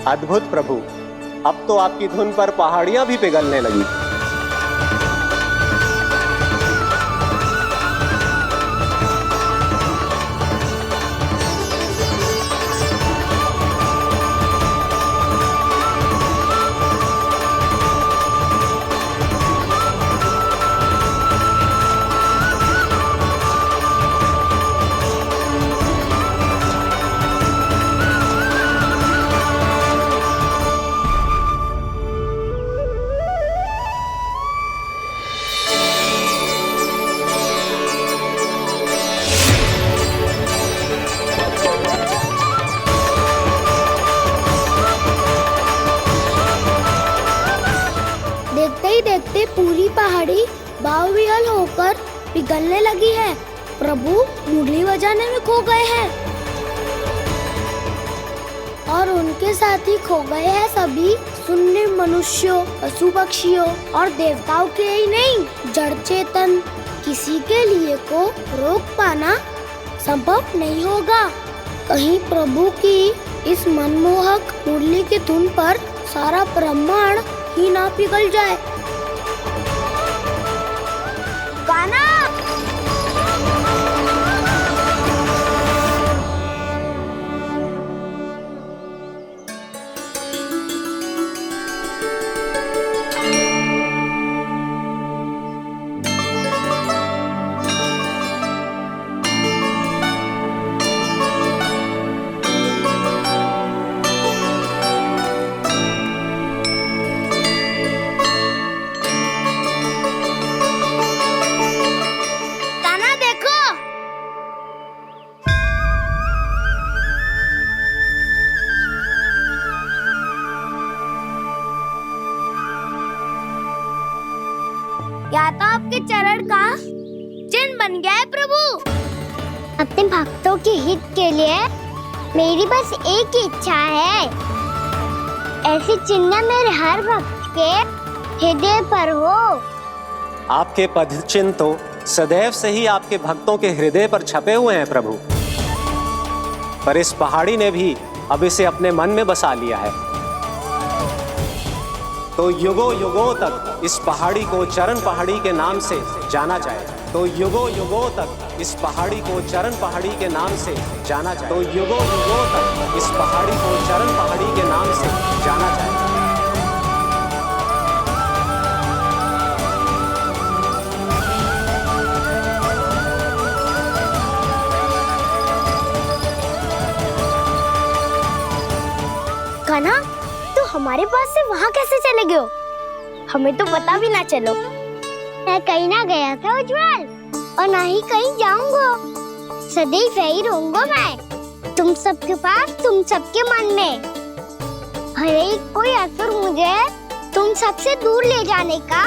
अद्भुत प्रभु, अब तो आपकी धुन पर पहाड़ियां भी पिघलने लगी। देखते ही देखते पूरी पहाड़ी बावरियल होकर पिघलने लगी है। प्रभु मुरली बजाने में खो गए हैं और उनके साथ ही खो गए हैं सभी सुनने मनुष्यों, पशु पक्षियों और देवताओं के ही नहीं, जड़ चेतन किसी के लिए को रोक पाना संभव नहीं होगा। कहीं प्रभु की इस मनमोहक मुरली की धुन पर सारा ब्रह्मांड ही ना पिघल जाए। गाना या तो आपके चरण का चिन्ह बन गया है प्रभु। अपने भक्तों के हित के लिए मेरी बस एक ही इच्छा है, ऐसी चिन्ह मेरे हर भक्त के हृदय पर हो। आपके पद चिन्ह तो सदैव से ही आपके भक्तों के हृदय पर छपे हुए हैं प्रभु, पर इस पहाड़ी ने भी अब इसे अपने मन में बसा लिया है। तो युगों युगों तक इस पहाड़ी को चरण पहाड़ी के नाम से जाना जाए। तो युगों युगों तक इस पहाड़ी को चरण पहाड़ी के नाम से जाना जाए। तो युगों युगों तक इस पहाड़ी को चरण पहाड़ी के नाम से जाना जाए। कान्हा, तू हमारे पास से वहाँ कैसे चले गए हो? हमें तो पता भी ना चलो। मैं कहीं ना गया था उज्जवल, और ना ही कहीं जाऊंगा। सदैव यही रहूंगा मैं, तुम सबके पास, तुम सबके मन में। हर एक कोई असुर मुझे तुम सबसे दूर ले जाने का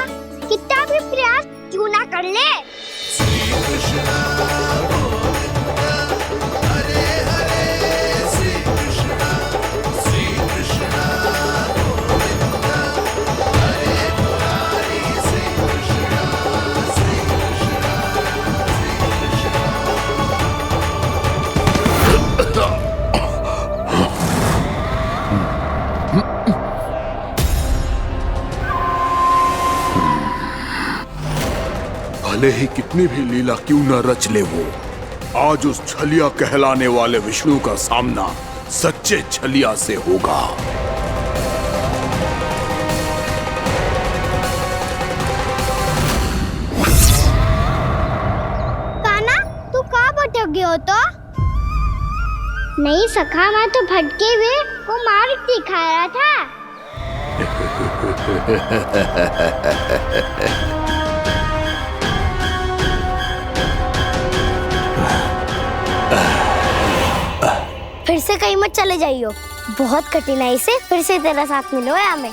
कितना भी प्रयास क्यों ना कर ले। भले ही कितनी भी लीला क्यों न रच ले वो, आज उस छलिया कहलाने वाले विष्णु का सामना सच्चे छलिया से होगा। कान्हा, तू कहाँ भटक गया हो तो? नहीं सखा, मैं तो भटके हुए को मार्ग दिखा रहा था। फिर से कहीं मत चले जाइयो, बहुत कठिनाई से फिर से तेरा साथ मिलो है हमें।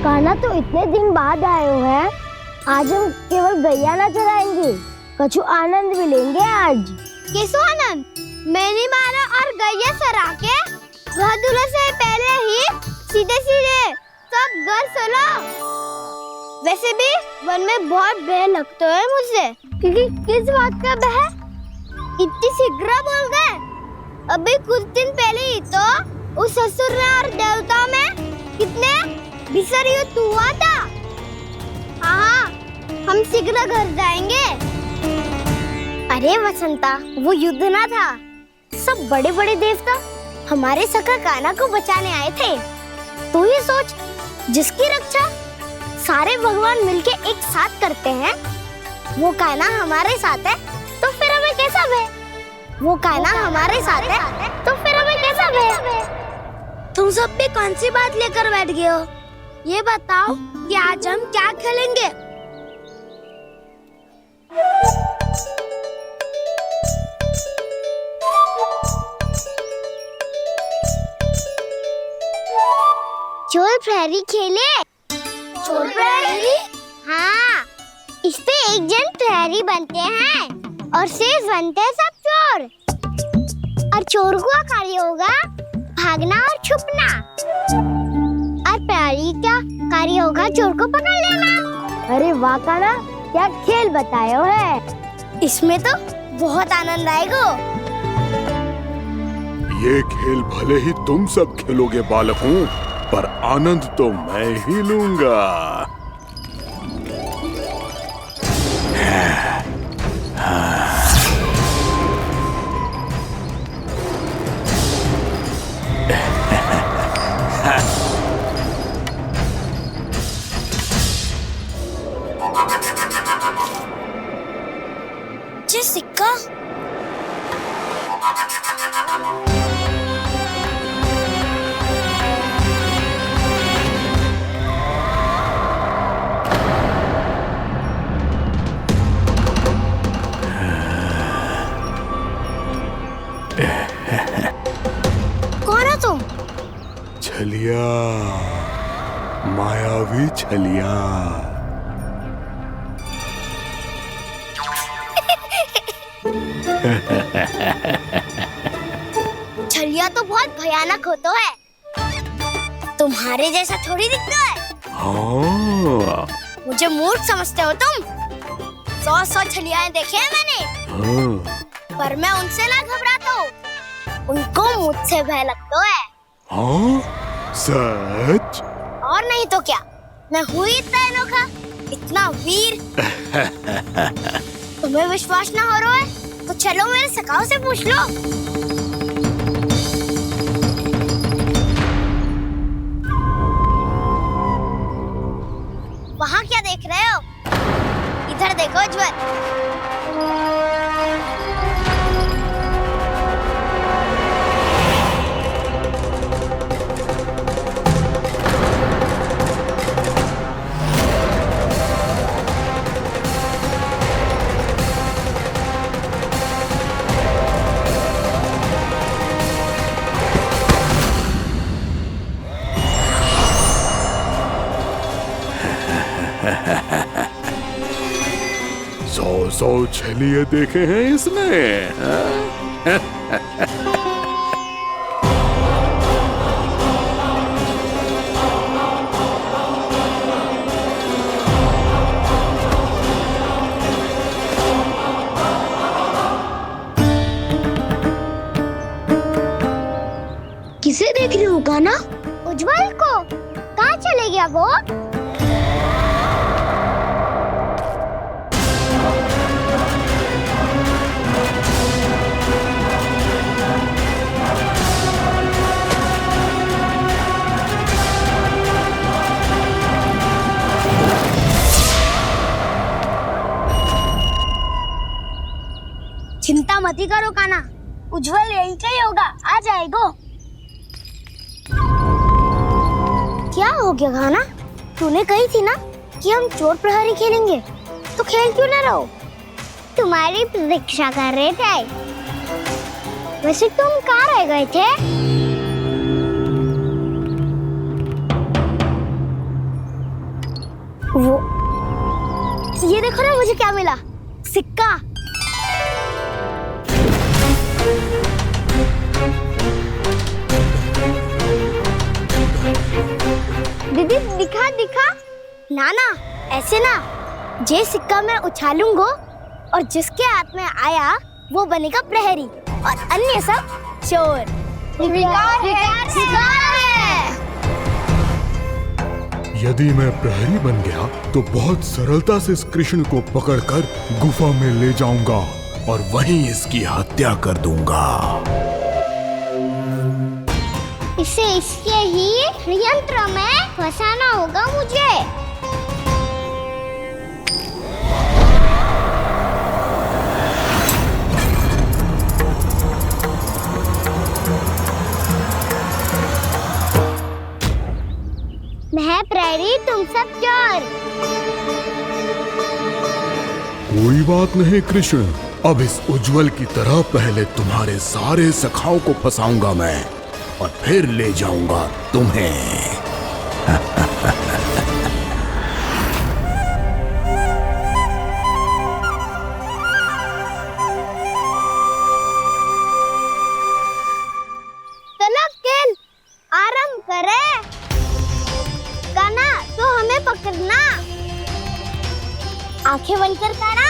कान्हा, तो इतने दिन बाद आए हो हैं, आज हम केवल गैया ना चराएंगे, कछु आनंद भी लेंगे आज। कैसो आनंद? मैंने मारा और गैया चरा के भादुला से पहले ही सीधे सीधे सब घर चलो। वैसे भी वन में बहुत भय लगता है मुझे, क्योंकि किस बात का भय? इतनी शीघ्र बोल गए। अभी कुछ दिन पहले ही तो उस ससुर और देवता में कितने भीषण युद्ध हुआ था। हाँ, हम शीघ्र घर जाएंगे। अरे वसंता, वो युद्ध ना था, सब बड़े बड़े देवता हमारे सखा कान्हा को बचाने आए थे। तू ही सोच, जिसकी रक्षा सारे भगवान मिलके एक साथ करते हैं, वो कान्हा हमारे साथ है, तो फिर हमें कैसा भय? वो कान्हा हमारे साथ है, तो फिर हमें कैसा भय? तुम सब भी कौन सी बात लेकर बैठ गए हो? ये बताओ कि आज हम क्या खेलेंगे? चोर प्रहरी खेले? चोर प्रहरी? हाँ, इस पे एक जन प्रहरी बनते हैं और शेष बनते हैं सब चोर। और चोर का कार्य होगा भागना और छुपना, और प्रहरी का कार्य होगा चोर को पकड़ लेना। अरे वाह कान्हा, क्या खेल बताए है। इसमें तो बहुत आनंद आएगा। ये खेल भले ही तुम सब खेलोगे बालकों, पर आनंद तो मैं ही लूंगा। जी सिक्का। कौन है तुम? छलिया, मायावी छलिया। छलिया तो बहुत भयानक होता है, तुम्हारे जैसा थोड़ी दिखता है। हाँ। मुझे मूर्ख समझते हो तुम? 100 छलियाएं देखे हैं मैंने। हाँ। पर मैं उनसे ना घबराता हूँ, उनको मुझसे भय लगता है। हाँ? सच? और नहीं तो क्या, मैं हूँ इतना अनोखा, इतना वीर। तुम्हें विश्वास ना हो रहा है तो चलो मेरे सखाओं से पूछ लो। वहाँ क्या देख रहे हो? इधर देखो ज्वर। सौ छलिए देखे हैं इसने। किसे देख रही हो कान्हा? उज्जवल को। कहाँ चले गया वो? जल्दी करो काना, उज्जवल यहीं का ही होगा, आ जाएगा। क्या हो गया काना? तूने कही थी ना कि हम चोर प्रहरी खेलेंगे, तो खेल क्यों ना रहो? तुम्हारी प्रतीक्षा कर रहे थे। वैसे तुम कहाँ रह गए थे? वो ये देखो ना, मुझे क्या मिला, सिक्का। दीदी दिखा दिखा। ना ना, ऐसे ना, जे सिक्का मैं उछालूंगा और जिसके हाथ में आया वो बनेगा प्रहरी और अन्य सब चोर। शिकार है। यदि मैं प्रहरी बन गया तो बहुत सरलता से इस कृष्ण को पकड़कर गुफा में ले जाऊंगा और वहीं इसकी हत्या कर दूंगा। इसे इसके ही यंत्र में फंसाना होगा मुझे। मैं प्रहरी, तुम सब चोर। कोई बात नहीं कृष्ण, अब इस उज्जवल की तरह पहले तुम्हारे सारे सखाओं को फंसाऊंगा मैं और फिर ले जाऊंगा तुम्हें। चलो खेल आरंभ करें। काना तो हमें पकड़ना, आंखें बंद कर काना।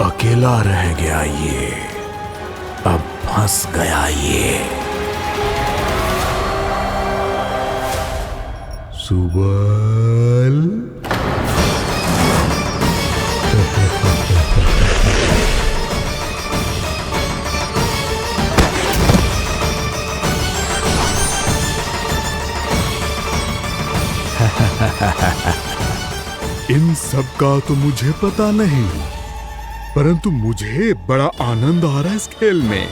अकेला रह गया ये, अब फंस गया ये। सुबल इन सब का तो मुझे पता नहीं, परंतु मुझे बड़ा आनंद आ रहा है इस खेल में।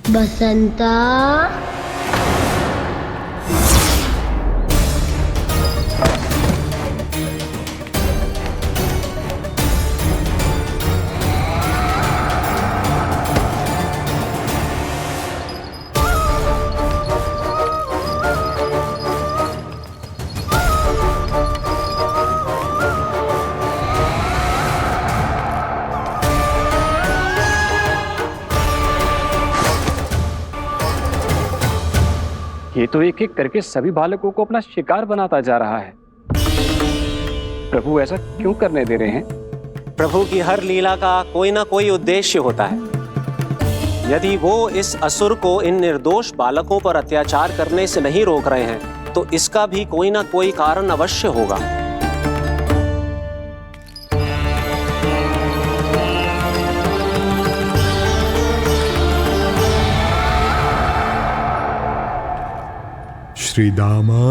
बसंता, ये तो एक एक करके सभी बालकों को अपना शिकार बनाता जा रहा है। प्रभु ऐसा क्यों करने दे रहे हैं? प्रभु की हर लीला का कोई ना कोई उद्देश्य होता है। यदि वो इस असुर को इन निर्दोष बालकों पर अत्याचार करने से नहीं रोक रहे हैं तो इसका भी कोई ना कोई कारण अवश्य होगा। श्री दामा,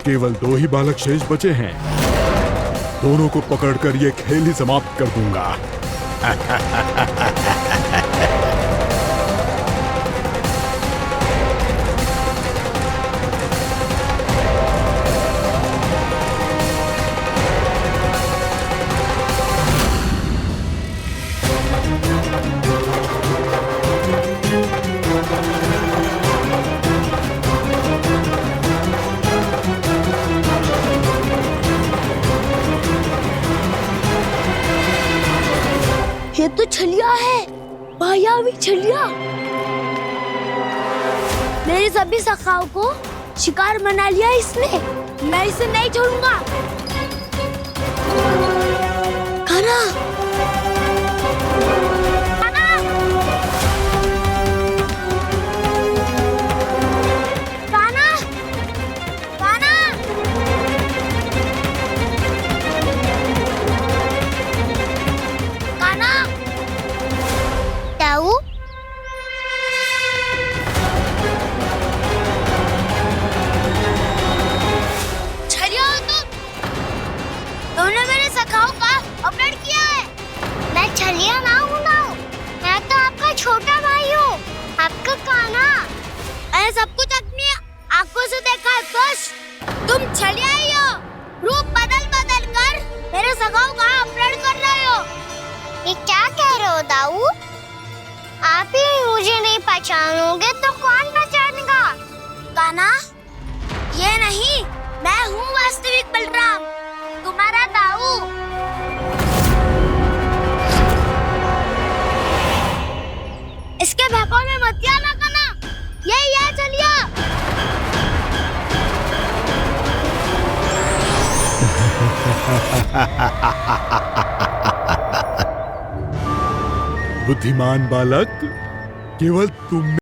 केवल 2 ही बालक शेष बचे हैं। दोनों को पकड़कर ये खेल ही समाप्त कर दूंगा। ये तो छलिया है, मायावी छलिया। मेरे सभी सखाओं को शिकार बना लिया इसने। मैं इसे नहीं छोड़ूंगा। कान्हा, कान्हा, कान्हा, कान्हा। कान्हा, ताऊ, छलिया हो तुम? तुमने मेरे सखाओं का अपहरण किया है। मैं छलिया ना हूँ ना, मैं तो आपका छोटा भाई हूँ, आपका कान्हा। मैंने सब कुछ अपनी आंखों से देखा है बस। तुम छलिया ही हो, रूप बदल बदल कर मेरे सखाओं का अपहरण कर रहे हो। ये क्या कह रहे हो दाऊ? आप ही मुझे नहीं पहचानोगे तो कौन पहचानेगा? कान्हा, ये नहीं, मैं हूँ वास्तविक बलराम, तुम्हारा दाऊ। इसके बहकावे में मत आना कान्हा, यही है चलिए। बुद्धिमान बालक, केवल तुम